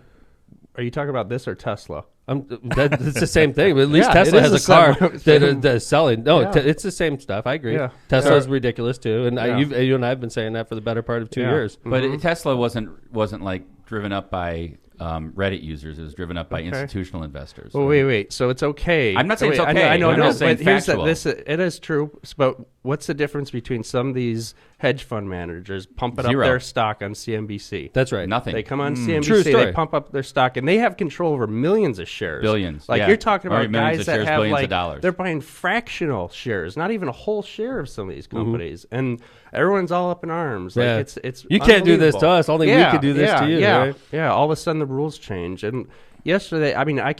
F: Are you talking about this or Tesla?
A: It's the same thing. But at least
F: Yeah,
A: Tesla
F: it is
A: has a
F: the
A: car
F: same-
A: that's selling. No,
F: Yeah.
A: it's the same stuff. I agree.
F: Yeah.
A: Tesla's
F: Yeah.
A: ridiculous too, and
F: Yeah.
A: you and I have been saying that for the better part of 2
F: Yeah.
A: years.
B: But Tesla wasn't like driven up by Reddit users. It was driven up by institutional investors.
F: Well, wait. So it's okay.
B: I'm not saying it's
F: Wait,
B: okay.
F: I know.
B: I'm
F: no,
B: just saying
F: but here's
B: factual.
F: it is true. But what's the difference between some of these hedge fund managers pumping
B: Zero.
F: up their stock on CNBC?
A: That's right.
B: Nothing.
F: They come on
A: True
F: CNBC,
A: story.
F: they pump up their stock, and they have control over millions of shares.
B: Billions,
F: Like
B: yeah.
F: you're talking
B: Or
F: about
B: millions
F: guys
B: of
F: that
B: shares,
F: have
B: billions of
F: like
B: dollars.
F: they're buying fractional shares, not even a whole share of some of these
A: Mm-hmm.
F: companies, and everyone's all up in arms.
A: Yeah.
F: Like it's
A: You can't do this to
F: unbelievable.
A: us. Only we could do this to you,
F: Yeah,
A: right?
F: yeah. All of a sudden the rules change, and yesterday, I mean, I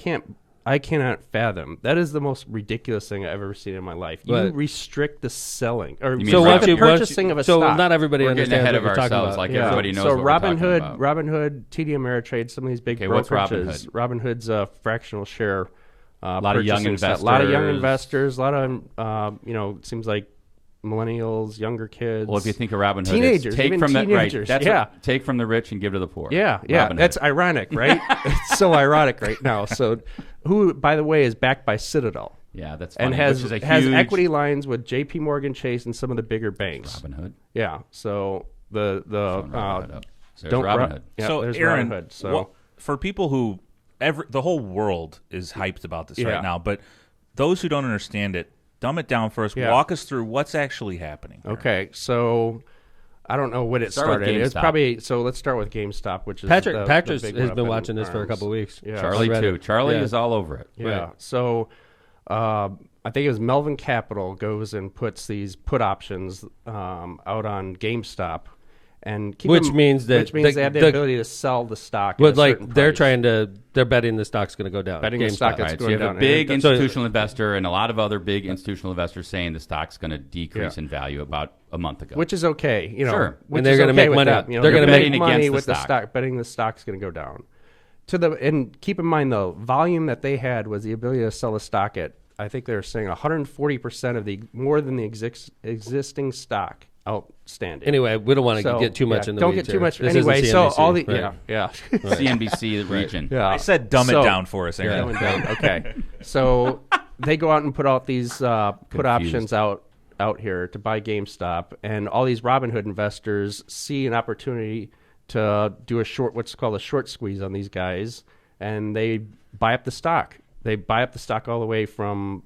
F: cannot fathom. That is the most ridiculous thing I've ever seen in my life. You
A: What?
F: restrict the selling or
B: mean
A: So
B: Robin-
A: once
F: the
A: you
F: purchasing of a
A: so
F: stock.
A: not everybody
B: We're getting
A: understands
B: ahead
A: what
B: of
A: you're talking
B: ourselves.
A: about.
B: Like
F: Yeah.
B: everybody knows
F: so
B: what
F: Robin
B: we're talking
F: Hood,
B: about.
F: Robin Hood, TD Ameritrade, some of these big
B: Okay,
F: brokerages.
B: what's Robin Hood?
F: Robin Hood's a fractional share. A
B: lot of young
F: A lot of young
B: investors.
F: investors. A lot of it seems like millennials, younger kids.
B: Well, if you think of Robin Hood,
F: Teenagers,
B: it's take
F: even
B: from the right.
F: teenagers,
B: That's
F: yeah.
B: take from the rich and give to the poor.
F: yeah,
B: Robin Hood.
F: that's ironic, right? It's so ironic right now. So, who, by the way, is backed by Citadel
B: Yeah, that's funny.
F: and has
B: which is a
F: has
B: huge
F: equity lines with J.P. Morgan Chase and some of the bigger banks.
B: Robin Hood.
F: Yeah, so the
B: Robin Hood up. So there's
F: don't
B: Robin
F: ru-
B: Hood.
F: Yeah,
D: so
F: there's
D: Aaron,
F: Robin Hood. So
D: for people who the whole world is hyped about this
F: Yeah.
D: right now, but those who don't understand it, dumb it down for us.
F: Yeah.
D: Walk us through what's actually happening. Aaron.
F: okay, so I don't know when it
B: Start with
F: started. It's
B: GameStop.
F: probably so. Let's start with GameStop, which is
A: Patrick
F: the
A: has
F: big one up
A: been
F: in
A: watching this for a
F: arms.
A: couple of weeks.
F: Yeah,
B: Charlie
A: I read
B: too.
A: it.
B: Charlie
A: Yeah.
B: is all over it.
F: Yeah.
A: Right.
F: So I think it was Melvin Capital goes and puts these put options out on GameStop, and
A: Which means that
F: they have the ability to sell the stock.
A: But
F: at a certain
A: like they're
F: price.
A: they're betting the stock's going to go down.
F: Betting the
A: GameStop.
F: stock is
B: Right, so
F: going
B: you have
F: down.
B: a big
F: And
B: institutional investor and a lot of other big institutional investors saying the stock's going to decrease in value about a month ago.
F: which is okay,
B: Sure.
F: which
A: And they're
F: is
A: gonna
F: okay
A: make
F: with
A: money.
F: them,
A: They're gonna
F: make
B: make
F: money
B: against the
F: with the
B: stock.
F: stock, betting the stock's going to go down. And keep in mind though, volume that they had was the ability to sell the stock at, I think they were saying 140% of the more than the existing stock outstanding.
A: Anyway, we don't want to
F: So,
A: get too much
F: yeah,
A: in the
F: don't
A: weeds
F: get too
A: here.
F: much.
A: This
F: Anyway,
A: isn't
F: so
A: CNBC,
F: all the
A: right.
F: yeah.
B: CNBC region.
F: Yeah.
D: I said dumb it
F: So-
D: down for us, Aaron.
F: Going down. Okay. So they go out and put out these put options out here to buy GameStop, and all these Robinhood investors see an opportunity to do what's called a short squeeze on these guys, and they buy up the stock. They buy up the stock all the way from,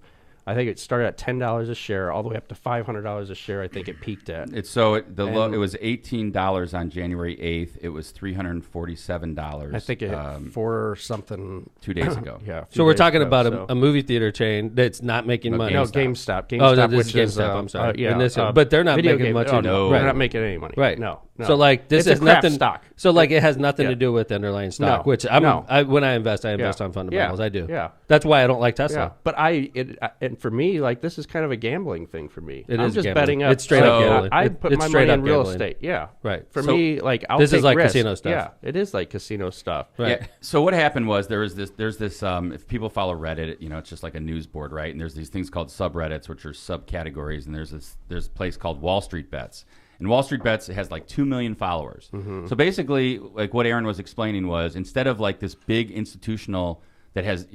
F: I think it started at $10 a share, all the way up to $500 a share. I think it peaked at.
B: It was $18 on January 8th. It was $347.
F: I think it hit 4 or something.
B: 2 days ago.
F: Yeah. a few
A: So we're
F: days
A: talking
F: ago,
A: about
F: so.
A: a movie theater chain that's not making
B: No,
A: money.
F: No,
B: GameStop.
F: GameStop.
A: Oh, no,
F: GameStop,
A: this is
F: which is
A: GameStop, I'm sorry.
F: yeah,
A: And this- but they're not
F: video
A: making
F: game-
A: much
F: Oh,
A: of-
F: no,
B: No.
F: they're not making any money.
A: Right.
F: No. No.
A: So like this
F: It's
A: is
F: a crap
A: nothing.
F: stock.
A: So like it has nothing
F: Yeah.
A: to do with underlying stock,
F: No.
A: which
F: No.
A: when I invest on
F: Yeah.
A: fundamentals.
F: Yeah.
A: I do.
F: Yeah.
A: That's why I don't like Tesla.
F: Yeah, but and for me, like this is kind of a gambling thing for me.
A: It
F: I'm
A: is
F: just
A: gambling.
F: betting up.
A: It's straight
B: up
F: like,
B: gambling.
F: I
A: It-
F: put
A: it's
F: my
A: straight
F: money in
A: up
F: real
A: gambling.
F: estate. Yeah,
A: Right.
F: For
B: So
F: me, like I'll
A: this is
F: take
A: like
F: risks.
A: casino stuff.
F: Yeah, it is like casino stuff.
A: Right.
B: Yeah. So what happened was there's this if people follow Reddit, it's just like a news board, right? And there's these things called subreddits, which are subcategories, and there's a place called Wall Street Bets. And Wall Street Bets has like 2 million followers.
F: Mm-hmm.
B: So basically, like what Aaron was explaining was instead of like this big institutional that has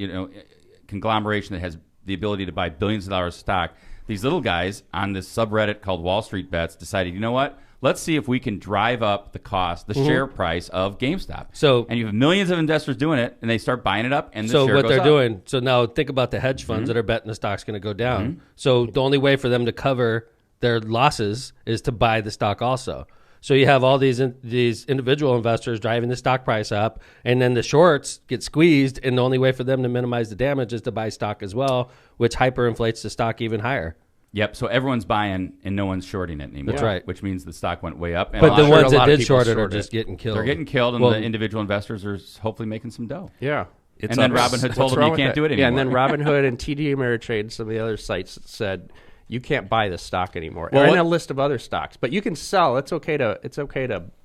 B: conglomeration that has the ability to buy billions of dollars of stock, these little guys on this subreddit called Wall Street Bets decided, you know what? Let's see if we can drive up the share price of GameStop.
A: So-
B: and you have millions of investors doing it, and they start buying it up, and the
A: So
B: share
A: what
B: goes
A: they're
B: up.
A: doing. So now think about the hedge funds that are betting the stock's going to go down. So the only way for them to cover their losses is to buy the stock also. So you have all these individual investors driving the stock price up, and then the shorts get squeezed, and the only way for them to minimize the damage is to buy stock as well, which hyperinflates the stock even higher.
B: Yep. So everyone's buying, and no one's shorting it anymore.
A: That's right.
B: Which means the stock went way up. And
A: But the
F: sure
A: ones
F: a
A: that
F: lot of
A: did
F: people
A: short it are
F: short it.
A: just getting killed.
B: they're getting killed, and
A: Well-
B: the individual investors are hopefully making some dough.
F: Yeah.
D: It's
B: And then
D: up-
B: Robinhood told
F: What's
B: them
F: wrong
B: you
F: with
B: can't
F: that?
B: do it anymore.
F: Yeah, and then Robinhood and TD Ameritrade and some of the other sites said you can't buy this stock anymore.
B: Well,
F: Or in
B: what-
F: a list of other stocks, but you can sell. It's okay to.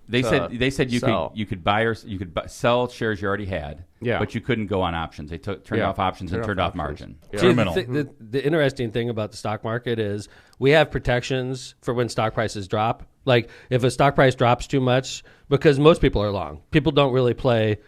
B: They said you
F: sell.
B: could buy or you could sell shares you already had.
F: Yeah.
B: But you couldn't go on options. They turned
F: Yeah.
B: off options and
F: Turned
B: turned
F: off
B: off
F: options.
B: margin.
F: Yeah.
A: See,
D: Criminal.
A: the interesting thing about the stock market is we have protections for when stock prices drop. Like if a stock price drops too much, because most people are long. People don't really play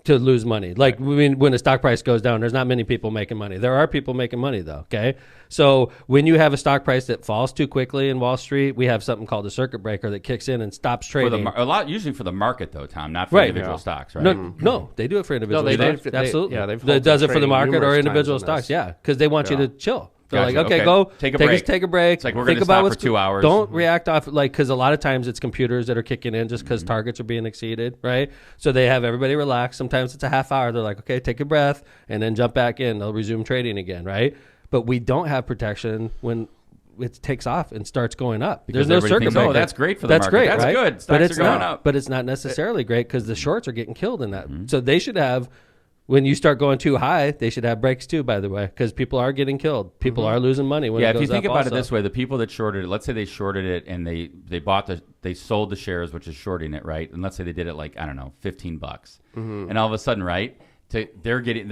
A: to lose money. Like when the stock price goes down, there's not many people making money. There are people making money though. Okay. So when you have a stock price that falls too quickly in Wall Street, we have something called a circuit breaker that kicks in and stops
B: For the
A: trading.
B: usually for the market though, Tom, not for
A: Right.
B: individual
F: Yeah.
B: stocks, right?
A: No, they do it for individual
F: they
A: stocks.
F: did.
A: Absolutely.
F: Yeah, they've
A: That
F: held
A: does
F: the
A: it for the
F: trading
A: market or
F: numerous
A: individual
F: times on
A: stocks.
F: this.
A: Yeah, because they want you
F: Yeah.
A: to chill. They're
B: Gotcha.
A: like, okay,
B: Okay.
A: go
B: Take a break.
A: take a break.
B: It's like, we're
A: think
B: gonna
A: about
B: stop
A: what's
B: for 2 hours.
A: Don't react off because a lot of times it's computers that are kicking in just because targets are being exceeded, right? So they have everybody relax. Sometimes it's a half hour. They're like, okay, take a breath and then jump back in. They'll resume trading again, right? But we don't have protection when it takes off and starts going up.
B: Because
A: There's no
B: everybody
A: circuit
B: thinks,
A: breaker.
B: oh, that's great for the
A: That's
B: market.
A: great,
B: That's
A: right?
B: good.
A: But
B: Stocks
A: it's
B: are going
A: not.
B: up.
A: But it's not necessarily great because the shorts are getting killed in that. So they should have. When you start going too high, they should have breaks too, by the way, because people are getting killed. People are losing money when
B: Yeah,
A: it
B: if
A: goes
B: you think
A: up
B: about
A: also.
B: it this way, the people that shorted it, let's say they shorted it and they sold the shares, which is shorting it, right? And let's say they did it like, I don't know, $15. And all of a sudden, right? All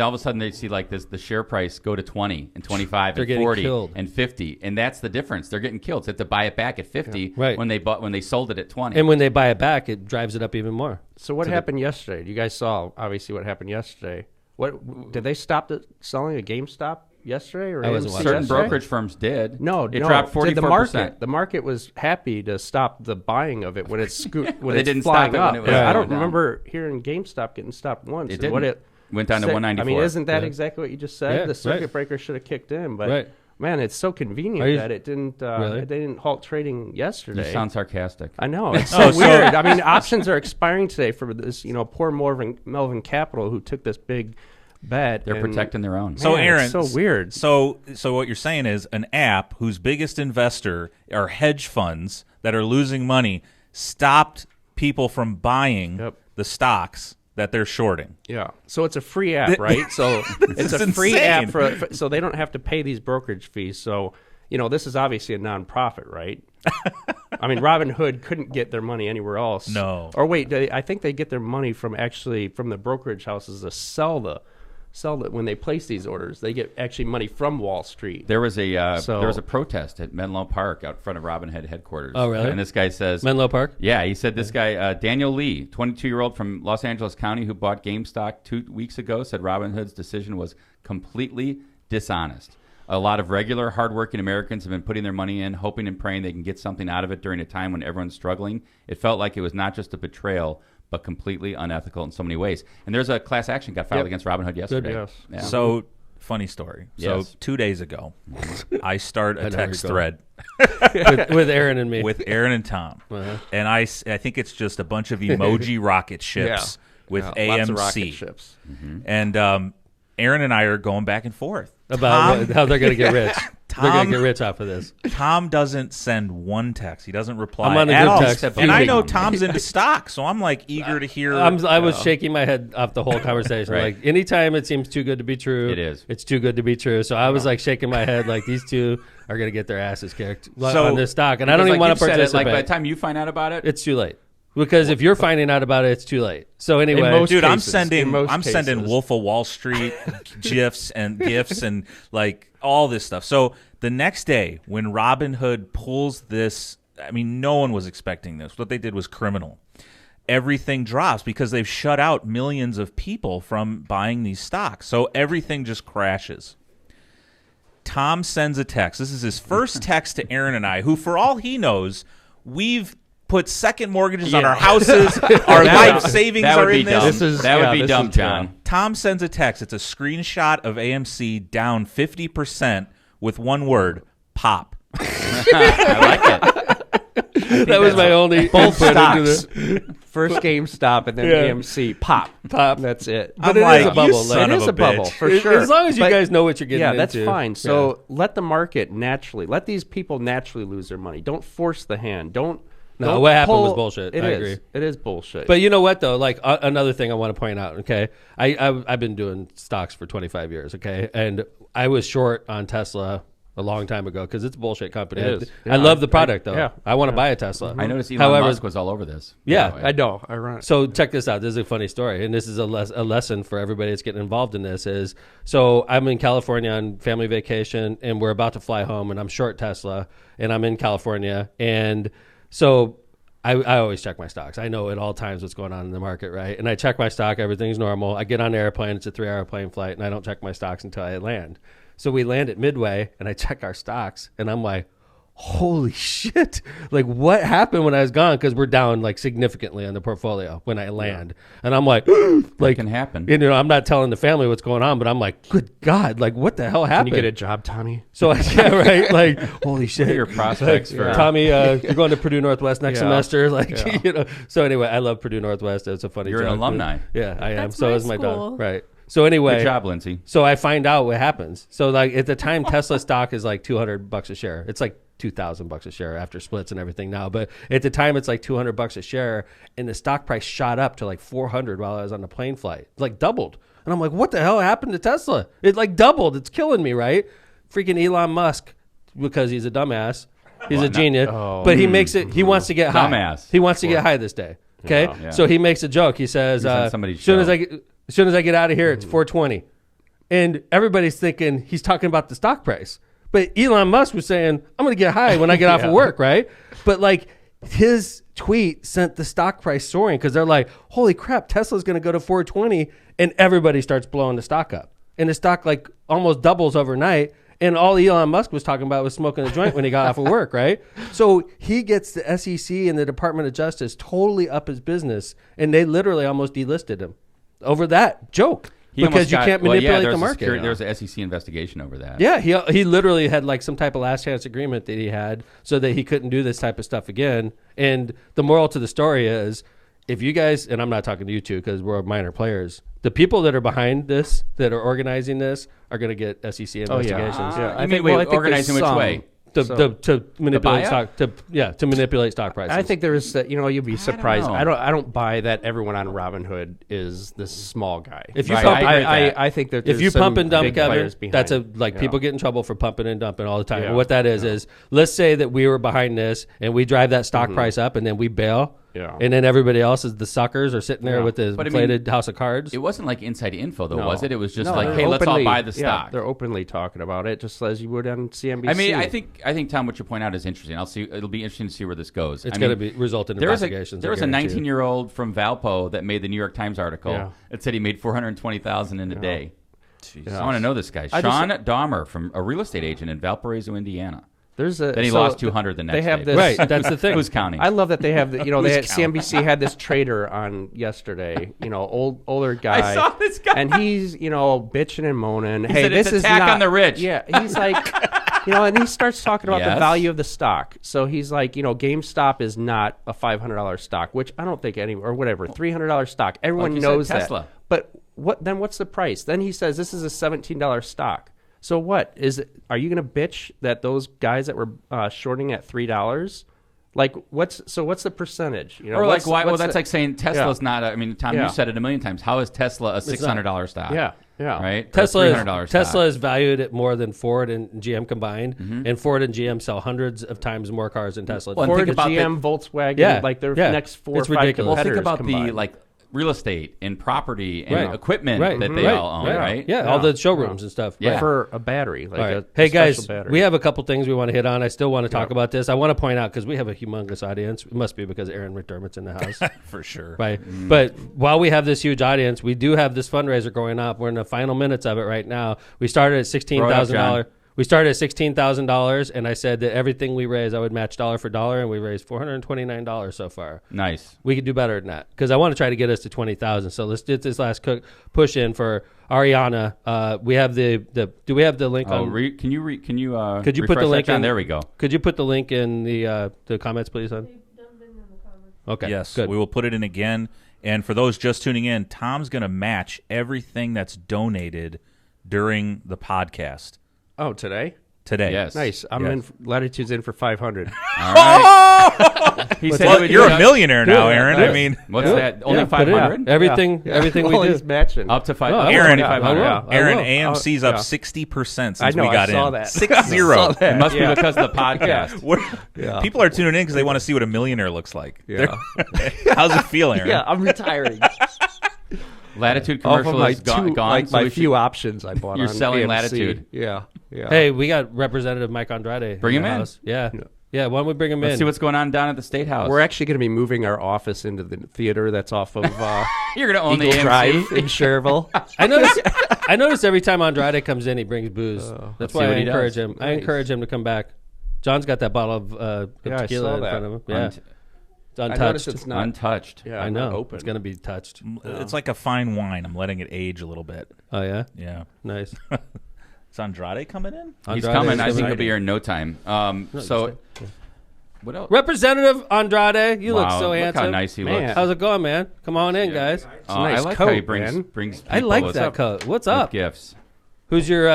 B: of a sudden they see like the share price go to 20 and 25
A: They're
B: and
A: getting
B: 40
A: killed.
B: and 50, and that's the difference. They're getting killed. So they have to buy it back at 50
A: Right.
B: when they sold it at 20.
A: And when they buy it back, it drives it up even more.
F: So what happened yesterday? You guys saw obviously what happened yesterday. What did they stop selling a GameStop yesterday? Or
A: I wasn't
F: AMC
A: watching.
B: Certain
F: yesterday?
B: brokerage firms did.
F: No,
B: it
F: no.
B: dropped 44%.
F: The market was happy to stop the buying of it when it's when
B: They
F: it's
B: didn't stop
F: flying
B: it when
F: up.
B: it was
F: I don't
B: going down.
F: remember hearing GameStop getting stopped once.
B: It
F: And what
B: didn't. Went down to
F: said-
B: 194.
F: I mean, isn't that
A: Yeah.
F: exactly what you just said?
A: Yeah,
F: The circuit
A: right.
F: breaker should have kicked in, but
A: Right.
F: man, it's so
A: Are
F: convenient
A: you-
F: that it didn't.
A: Really?
F: They didn't halt trading
B: You
F: yesterday.
B: sound sarcastic.
F: I know it's so weird. I mean, options are expiring today for this. Poor Melvin Capital who took this big bet.
B: They're
F: and-
B: protecting their own.
D: So
F: Man,
D: Aaron,
F: it's so weird.
D: So what you're saying is an app whose biggest investor are hedge funds that are losing money stopped people from buying
F: Yep.
D: the stocks that they're shorting.
F: Yeah. So it's a free app, right? So it's
D: is
F: a free
D: insane.
F: app so they don't have to pay these brokerage fees. So, this is obviously a nonprofit, right? I mean, Robinhood couldn't get their money anywhere else.
D: No.
F: Or wait, I think they get their money from the brokerage houses to sell the when they place these orders. They get actually money from Wall Street.
B: There was a protest at Menlo Park out front of Robinhood headquarters.
A: Oh, really?
B: And this guy says,
A: Menlo Park?
B: yeah, he said this guy, Daniel Lee, 22-year-old from Los Angeles County who bought GameStop 2 weeks ago, said Robinhood's decision was completely dishonest. A lot of regular, hardworking Americans have been putting their money in, hoping and praying they can get something out of it during a time when everyone's struggling. It felt like it was not just a betrayal, but completely unethical in so many ways. And there's a class action got filed against Robinhood yesterday.
F: yes.
B: Yeah.
D: So funny story.
B: Yes.
D: So 2 days ago, I start
A: I
D: a
A: know where
D: text
A: you're
D: thread
A: with Aaron and me.
D: with Aaron and Tom, and I think it's just a bunch of emoji rocket ships with
F: Yeah, lots of rocket
D: AMC.
F: ships.
D: And Aaron and I are going back and forth.
A: about how they're going to get rich. They're going
D: Tom-
A: to get rich off of this.
D: Tom doesn't send one text. He doesn't reply
A: I'm on a
D: at
A: good
D: all.
A: text.
D: And I know Tom's into stock, so I'm like eager to hear.
A: I was shaking my head off the whole conversation.
B: Right.
A: Like anytime it seems too good to be true,
B: It is.
A: It's too good to be true. So I was like shaking my head like these two are going to get their asses kicked
D: So-
A: on this stock, and I don't
B: Because
A: even want
B: you've
A: to
B: said it,
A: participate.
B: Like by the time you find out about it,
A: It's too late. Because if you're finding out about it, it's too late. So anyway,
F: most
D: Dude,
F: cases,
D: I'm
F: in most
D: sending
F: cases.
D: Wolf of Wall Street gifs and gifts and like all this stuff. So the next day when Robinhood pulls this, I mean, no one was expecting this. What they did was criminal. Everything drops because they've shut out millions of people from buying these stocks. So everything just crashes. Tom sends a text. This is his first text to Aaron and I, who, for all he knows, we've put second mortgages on our houses. Our life savings
B: that
D: are
B: would be
D: in
B: dumb.
D: this.
B: That would be
F: this
B: dumb,
F: is
B: John.
D: Tom sends a text. It's a screenshot of AMC down 50% with one word, pop.
B: I like it.
A: that was my only
F: Both
A: input into
F: stocks.
A: the-
F: First GameStop and then
A: Yeah.
F: AMC. Pop.
A: Pop.
F: That's it.
A: But
D: I'm
A: it
D: like,
A: is a
D: you
A: bubble.
D: son
F: It
D: of
F: is
D: a
F: a bubble,
D: bitch.
F: for sure.
A: As long as you
F: But-
A: guys know what you're getting
F: yeah,
A: into.
F: that's fine. So let the market naturally, let these people naturally lose their money. Don't force the hand. Don't.
A: What happened was
F: pull-
A: bullshit.
F: It
A: I
F: is.
A: agree.
F: It is bullshit.
A: But you know what though? Like another thing I want to point out. Okay, I've been doing stocks for 25 years. Okay, and I was short on Tesla a long time ago because it's a bullshit company.
F: It is.
A: I love the product though.
F: yeah.
A: I want to buy a Tesla.
B: I noticed Elon
A: However,
B: Musk was all over this.
A: Yeah,
B: by the way.
F: I know. I run.
A: So check this out. This is a funny story, and this is a lesson for everybody that's getting involved in this. Is so I'm in California on family vacation, and we're about to fly home, and I'm short Tesla, and I'm in California, and so I always check my stocks. I know at all times what's going on in the market, right? And I check my stock. Everything's normal. I get on the airplane. It's a 3-hour plane flight, and I don't check my stocks until I land. So we land at Midway, and I check our stocks, and I'm like, holy shit. Like, what happened when I was gone? Because we're down, like, significantly on the portfolio when I land. And I'm like, like,
B: can happen.
A: You know, I'm not telling the family what's going on, but I'm like, good God, like, what the hell
F: Can
A: happened?
F: you get a job, Tommy?
A: So, yeah, right? Like, holy shit.
B: What are your prospects for?
A: Tommy, you're going to Purdue Northwest next
F: Yeah.
A: semester. Like,
F: Yeah.
A: you know. So anyway, I love Purdue Northwest. It's a funny
B: You're an
A: joke.
B: alumni.
A: Yeah, I am.
C: That's
A: So
C: my
A: is my
C: school.
A: dog. Right. So anyway.
B: Good job, Lindsay.
A: So I find out what happens. So like at the time, Tesla stock is like $200 a share. It's like $2,000 a share after splits and everything now. But at the time, it's like $200 a share, and the stock price shot up to like $400 while I was on the plane flight, like doubled. And I'm like, what the hell happened to Tesla? It like doubled. It's killing me, right? Freaking Elon Musk, because he's a dumbass. He's a genius, but he makes it. He wants to get high.
B: Dumbass.
A: He wants to get high this day. Okay,
B: Yeah.
A: so he makes a joke. He says,
B: He's on somebody's
A: "As soon as
B: show.
A: as soon as I get out of here, it's 420." And everybody's thinking he's talking about the stock price. But Elon Musk was saying, I'm going to get high when I get off of work, right? But like his tweet sent the stock price soaring because they're like, holy crap, Tesla's going to go to 420. And everybody starts blowing the stock up. And the stock like almost doubles overnight. And all Elon Musk was talking about was smoking a joint when he got off of work, right? So he gets the SEC and the Department of Justice totally up his business. And they literally almost delisted him over that joke. Because you can't manipulate the market.
B: There's an SEC investigation over that.
A: Yeah, he literally had like some type of last chance agreement that he had so that he couldn't do this type of stuff again. And the moral to the story is, if you guys, and I'm not talking to you two because we're minor players, the people that are behind this, that are organizing this, are going to get SEC investigations.
B: I mean, organize in which way?
A: To manipulate
B: buy
A: stock, to manipulate stock prices.
F: I think there is, you'd be surprised.
B: know.
F: I don't buy that everyone on Robinhood is this small guy.
A: If you
B: Right,
A: pump,
B: I agree with that.
F: I think that
A: if
F: there's
A: you
F: some
A: pump and dump,
F: big
A: Kevin,
F: players behind.
A: that's people get in trouble for pumping and dumping all the time. And what that is let's say that we were behind this and we drive that stock price up and then we bail.
F: Yeah.
A: And then everybody else is the suckers are sitting there with the
B: But I mean,
A: inflated house of cards.
B: It wasn't like inside info, though,
F: No.
B: was it? It was just
F: No,
B: like,
F: they're
B: hey, let's all
F: openly-
B: buy the
F: yeah,
B: stock.
F: they're openly talking about it, just as you would on CNBC.
B: I mean, I think Tom, what you point out is interesting. I'll see. It'll be interesting to see where this goes.
A: It's going to be result in
B: There was
A: investigations.
B: a 19-year-old from Valpo that made the New York Times article that said he made $420,000 in a day. I want to know this guy, Sean Dahmer, from a real estate agent in Valparaiso, Indiana. Then he lost 200 the next
F: they have
B: day.
F: This,
A: Right, that's the thing.
B: Who's counting?
F: I love that they have, CNBC had this trader on yesterday, older guy.
B: I saw this guy.
F: And he's, bitching and moaning. Hey,
B: said
F: this
B: it's
F: is
B: attack
F: not,
B: on the rich.
F: Yeah, he's like, and he starts talking about the
B: Yes.
F: value of the stock. So he's like, GameStop is not a $500 stock, which I don't think or whatever, $300 stock. Everyone
B: Like you said,
F: knows
B: Tesla.
F: that. But what's the price? Then he says this is a $17 stock. So what is it? Are you going to bitch that those guys that were shorting at $3? Like, what's the percentage? You know,
B: Or
F: what's-
B: like, why? Well,
F: what's
B: that's
F: the-
B: like saying Tesla's not. I mean, Tom,
F: Yeah.
B: you said it a million times. How is Tesla a $600 stock?
F: Yeah, yeah.
B: Right.
A: Tesla
B: $300 stock.
A: is valued at more than Ford and GM combined, and Ford and GM sell hundreds of times more cars than Tesla.
B: Well,
A: does.
B: and
F: Ford,
B: think about
F: GM, Volkswagen,
A: Yeah,
F: like their
A: yeah.
F: next 4
A: It's
F: or 5
A: ridiculous.
B: Well,
F: competitors
B: think about
F: combined.
B: the like real estate and property and
A: Right.
B: equipment
A: Right.
B: that they
A: Right.
B: all own, right?
A: Yeah, all the showrooms and stuff.
B: Yeah.
A: Right.
F: for a battery. Like
A: All right.
F: a
A: Hey
F: special
A: guys,
F: battery.
A: we have a couple things we want to hit on. I still want to talk about this. I want to point out because we have a humongous audience. It must be because Aaron McDermott's in the house,
D: For sure.
A: right? But while we have this huge audience, we do have this fundraiser going up. We're in the final minutes of it right now. We started at $16,000. We started at $16,000, and I said that everything we raise, I would match dollar for dollar, and we raised $429 so far.
B: Nice.
A: We could do better than that because I want to try to get us to 20,000. So let's get this last push in for Ariana. We have the. Do we have the link
B: Oh,
A: on?
B: can you
A: Could you put
B: refresh
A: the
B: that,
A: link
B: John?
A: in?
B: There we go.
A: Could you put the link in the comments, please, hon? Okay.
D: Yes,
A: Good.
D: we will put it in again. And for those just tuning in, Tom's going to match everything that's donated during the podcast
F: Oh, today?
D: today.
B: Yes.
F: Nice. I'm
D: Yes.
F: in. Latitude's in for 500.
B: All right. He said he
D: Well,
B: would
D: you're
B: do
D: a millionaire now, Aaron. I
F: nice.
D: mean,
B: What's that? Only
A: Yeah, put it in.
B: 500?
A: Everything
F: Yeah.
A: everything
F: Well,
A: we do.
F: he's matching.
B: Up to 5.
A: No, I will.
D: Aaron,
A: I will.
F: Yeah.
A: I
D: Aaron,
A: will.
D: AMC's up
F: Yeah.
D: 60% since
F: I know.
D: we got
F: I saw
D: in.
F: that.
D: 6-0.
B: It must be because of the podcast.
D: We're- People are tuning in because they want to see what a millionaire looks like.
F: Yeah.
D: How's it feel, Aaron?
F: Yeah, I'm retiring.
B: Latitude
F: Off of
B: commercial
F: my
B: is gone.
F: like
B: so
F: my
B: we should-
F: few options I bought.
B: You're
F: on
B: selling
F: AMC.
B: Latitude.
F: Yeah, yeah.
A: Hey, we got Representative Mike Andrade.
B: Bring him
A: the
B: in.
A: house. Yeah. Yeah, why don't we bring him
B: Let's
A: in?
B: see what's going on down at the State House.
F: We're actually going to be moving our office into the theater that's off of
B: You're going to own
F: Eagle
B: the AMC.
F: Drive in Cherville.
A: I notice every time Andrade comes in, he brings booze. That's
B: let's
A: why
B: see
A: I
B: what he
A: encourage
B: does.
A: him. I encourage him to come back. John's got that bottle of
F: Yeah, I
A: tequila
F: saw
A: in
F: that.
A: front of him. Yeah, it's
F: I noticed
A: untouched.
F: it's not.
B: Untouched.
F: Yeah,
A: I
F: not
A: know.
F: open.
A: It's going to be touched.
D: It's like a fine wine. I'm letting it age a little bit.
A: Oh, yeah?
D: Yeah.
A: Nice.
D: Is Andrade coming in?
B: He's
A: Andrade
B: coming.
A: is
B: I think
A: coming.
B: he'll be here in no time. So, what else?
A: Representative Andrade, you look
B: Wow,
A: so
B: look
A: handsome.
B: how nice he
F: Man.
B: looks.
A: How's it going, man? Come on in, guys.
B: Oh,
F: nice
B: I like
F: coat,
B: how he brings
F: man.
B: people
A: I like
B: with-
A: that coat. What's
B: with
A: up?
B: gifts.
A: Who's your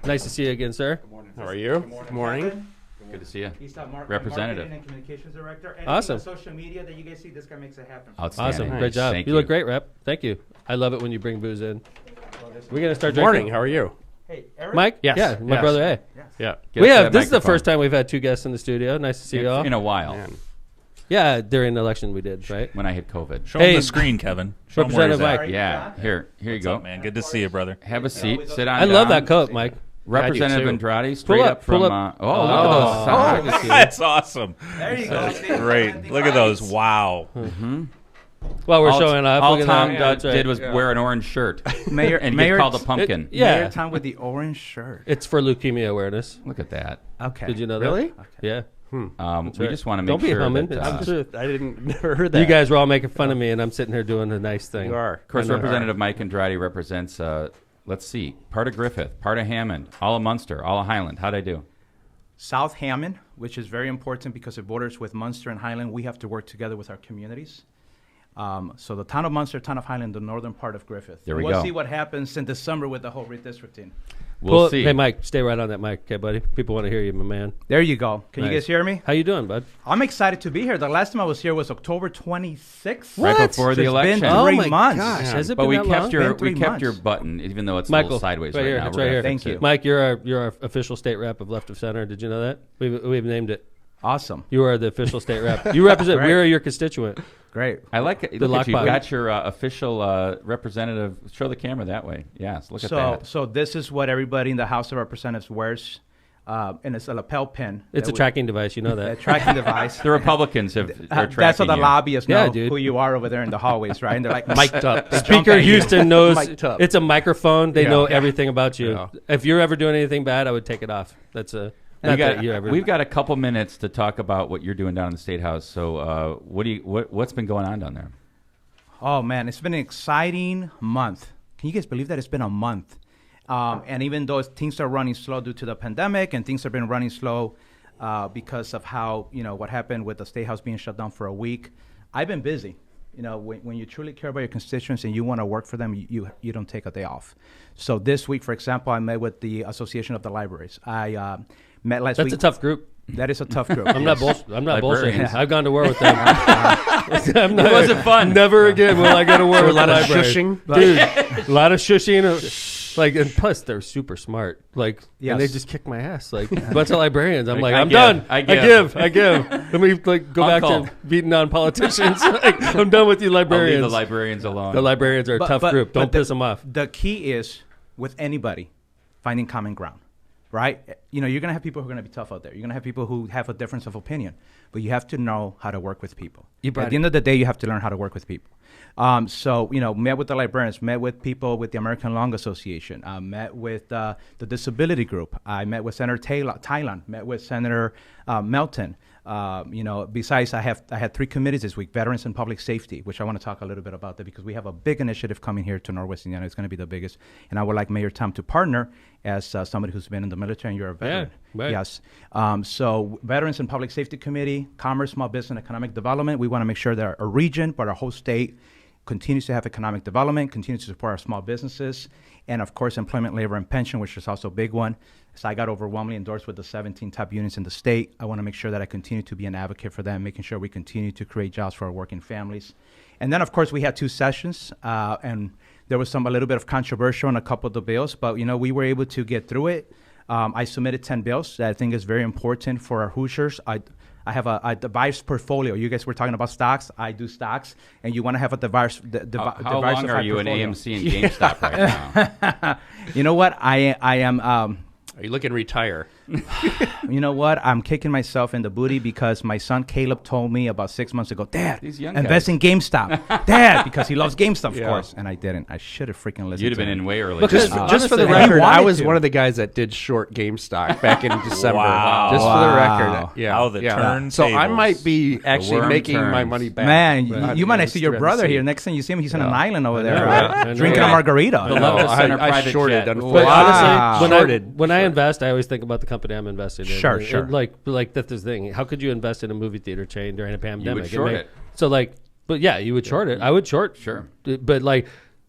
A: nice to see you again, sir?
F: How are you? Good morning.
B: Good to see you.
G: He's the
B: Representative.
G: marketing and communications director. And
A: Awesome.
G: The social media that you guys see, this guy makes it happen.
B: Outstanding.
A: Awesome.
F: Nice.
A: Great job.
B: Thank
A: you look great, Rep. Thank you. I love it when you bring booze in. We're going to start
F: Good morning.
A: drinking.
F: How are you?
G: Hey, Eric.
A: Mike?
F: Yes.
A: Yeah, my
F: Yes.
A: brother, hey.
F: Yeah.
B: Get
A: We
B: up to
A: have,
B: that
A: this is the
B: microphone.
A: first time we've had two guests in the studio. Nice to see you all.
B: in a while.
F: Man.
A: Yeah, during the election we did, right?
B: When I hit COVID.
D: Show
A: Hey,
D: him the screen, Kevin. Show him where he's
A: Representative
D: at.
A: Mike.
B: Yeah. Here you
D: What's
B: go.
D: up, man? Good to see you, brother.
B: Have a seat. Sit on.
A: I love
B: down.
A: that coat, Mike.
B: Representative
F: too.
B: Andrade, straight
A: Pull
B: up,
A: up, pull
B: from.
A: up.
B: Look at those.
D: That's awesome.
G: There you go.
D: Great. Look at those. Wow.
A: Well, we're
B: all
A: showing up.
B: all
A: Look at
B: Tom
A: that. Yeah, that's right.
B: did was wear an orange shirt
G: Mayor,
B: and
G: Mayor,
B: get called a pumpkin.
A: Yeah.
G: Mayor Tom with the orange shirt.
A: It's for leukemia awareness.
B: Look at that.
G: Okay.
A: Did you know that?
F: Really?
A: Yeah.
B: We
A: right.
B: just want to make
A: Don't be
B: sure
A: humming.
B: that.
A: It's the truth.
F: I didn't never heard that.
A: You guys were all making fun of me, and I'm sitting here doing a nice thing.
F: You are.
B: Of course,
A: I know.
B: Representative Mike Andrade represents. Let's see, part of Griffith, part of Hammond, all of Munster, all of Highland. How'd I do?
G: South Hammond, which is very important because it borders with Munster and Highland. We have to work together with our communities. So the town of Munster, town of Highland, the northern part of Griffith.
B: There we
G: we'll
B: go.
G: see what happens in December with the whole redistricting.
B: We'll see.
A: Hey, Mike, stay right on that mic, okay, buddy? People want to hear you, my man.
G: There you go. Can you
A: Nice.
G: guys hear me?
A: How you doing, bud?
G: I'm excited to be here. The last time I was here was October 26th.
B: Right before the
G: So it's been
B: election.
G: 3 months.
A: Has it
B: But
A: been
B: we
A: that
B: kept
A: long?
B: your
G: Been 3
B: kept your
G: months.
B: button, even though it's a
A: Michael,
B: little sideways
A: right
B: right,
A: here,
B: now.
A: it's
B: We're
A: right
B: gonna
A: here.
B: fix
G: Thank you.
B: it.
A: Mike, you're our official state rep of Left of Center. Did you know that? We've named it.
G: Awesome.
A: You are the official state rep. You represent.
G: Great.
A: We're your constituent.
G: Great.
B: I like it.
A: The
B: Look at you.
A: lockbox.
B: You got your official representative. Show the camera that way. Yes, look at that.
G: So this is what everybody in the House of Representatives wears, and it's a lapel pin.
A: It's a tracking device. You know
G: a
A: that.
G: tracking device.
B: The Republicans are tracking
G: That's what the
B: you.
G: lobbyists
A: Yeah,
G: know
A: dude.
G: who you are over there in the hallways, right? And they're like
F: Mic'd up.
G: They jump
A: Speaker
G: at you.
A: Houston knows
F: Mic'd up.
A: it's a microphone. They
F: Yeah.
A: know
F: Yeah.
A: everything about you.
F: Yeah.
A: If you're ever doing anything bad, I would take it off. That's a. Not that you ever.
B: We've got a couple minutes to talk about what you're doing down in the State House. So, what's been going on down there?
G: Oh man, it's been an exciting month. Can you guys believe that it's been a month? And even though things are running slow due to the pandemic, and things have been running slow because of how what happened with the State House being shut down for a week, I've been busy. When you truly care about your constituents and you want to work for them, you don't take a day off. So this week, for example, I met with the Association of the Libraries. I met last week.
A: That's a tough group.
G: That is a tough group.
A: I'm not bullshitting. I've gone to war with them.
B: It wasn't fun.
A: Never again will I go to war with
F: a lot
A: the
F: of
A: library.
F: shushing.
A: Dude, a lot of shushing. And plus they're super smart. And
G: Yes.
A: they just kick my ass. A bunch of librarians. I'm like,
B: I
A: I'm
B: give,
A: done.
B: I
A: I give. Let me go back
B: Uncle.
A: to beating on politicians. I'm done with you
B: I'll leave
A: librarians.
B: the librarians alone.
A: The librarians are a tough group. Don't piss them off.
G: The key is with anybody finding common ground, right? You're going to have people who are going to be tough out there. You're going to have people who have a difference of opinion, but you have to know how to work with people. At the end of the day, you have to learn how to work with people. Met with the librarians, met with people with the American Lung Association, met with the disability group. I met with Senator Thailand, met with Senator Melton. Besides, I had 3 committees this week: Veterans and Public Safety, which I want to talk a little bit about that because we have a big initiative coming here to Northwest Indiana. It's going to be the biggest, and I would like Mayor Tom to partner as somebody who's been in the military and you're a veteran.
A: Yeah, right.
G: Yes. So Veterans and Public Safety Committee, Commerce, Small Business, and Economic Development. We want to make sure that our region, but our whole state, continues to have economic development, continues to support our small businesses, and of course, employment, labor, and pension, which is also a big one. So I got overwhelmingly endorsed with the 17 top unions in the state. I want to make sure that I continue to be an advocate for them, making sure we continue to create jobs for our working families. And then, of course, we had 2 sessions, and there was a little bit of controversial on a couple of the bills, but, we were able to get through it. I submitted 10 bills that I think is very important for our Hoosiers. I have a diverse portfolio. You guys were talking about stocks. I do stocks, and you want to have a diverse.
B: How long are you in AMC and GameStop right now?
G: You know what? I am.
F: Are you looking to retire?
G: You know what? I'm kicking myself in the booty because my son Caleb told me about 6 months ago, Dad,
B: These young
G: invest
B: guys.
G: in GameStop. Dad, because he loves GameStop, of course. And I didn't. I should have freaking listened
B: You'd
G: to
B: have been
G: him.
B: in way early.
A: Because-
F: Just for the
A: Honestly,
F: record, I
G: wanted
F: was
G: to.
F: one of the guys that did short GameStop back in December.
B: Wow.
F: Just for the record. Yeah.
D: How the
F: yeah. So I
D: turntables.
F: might be actually
B: worm
F: making my
B: turns.
F: money back.
G: Man,
F: But,
G: you might not
F: it's
G: see your
F: too bad to
G: brother
F: see.
G: here. Next time you see him, he's on
F: Yeah.
G: an island over there,
A: know,
G: right?
A: I know.
G: Drinking a
B: Yeah.
G: margarita.
B: The
F: No,
B: Love Center
F: I
B: private
F: shorted.
B: jet.
A: But
G: Wow.
A: honestly, when I invest, I always think about the company I'm investing in.
G: Sure,
A: And,
G: sure.
A: Like that's the thing. How could you invest in a movie theater chain during a pandemic?
B: short it.
A: So but yeah, you would short it. I would short.
B: Sure.
A: But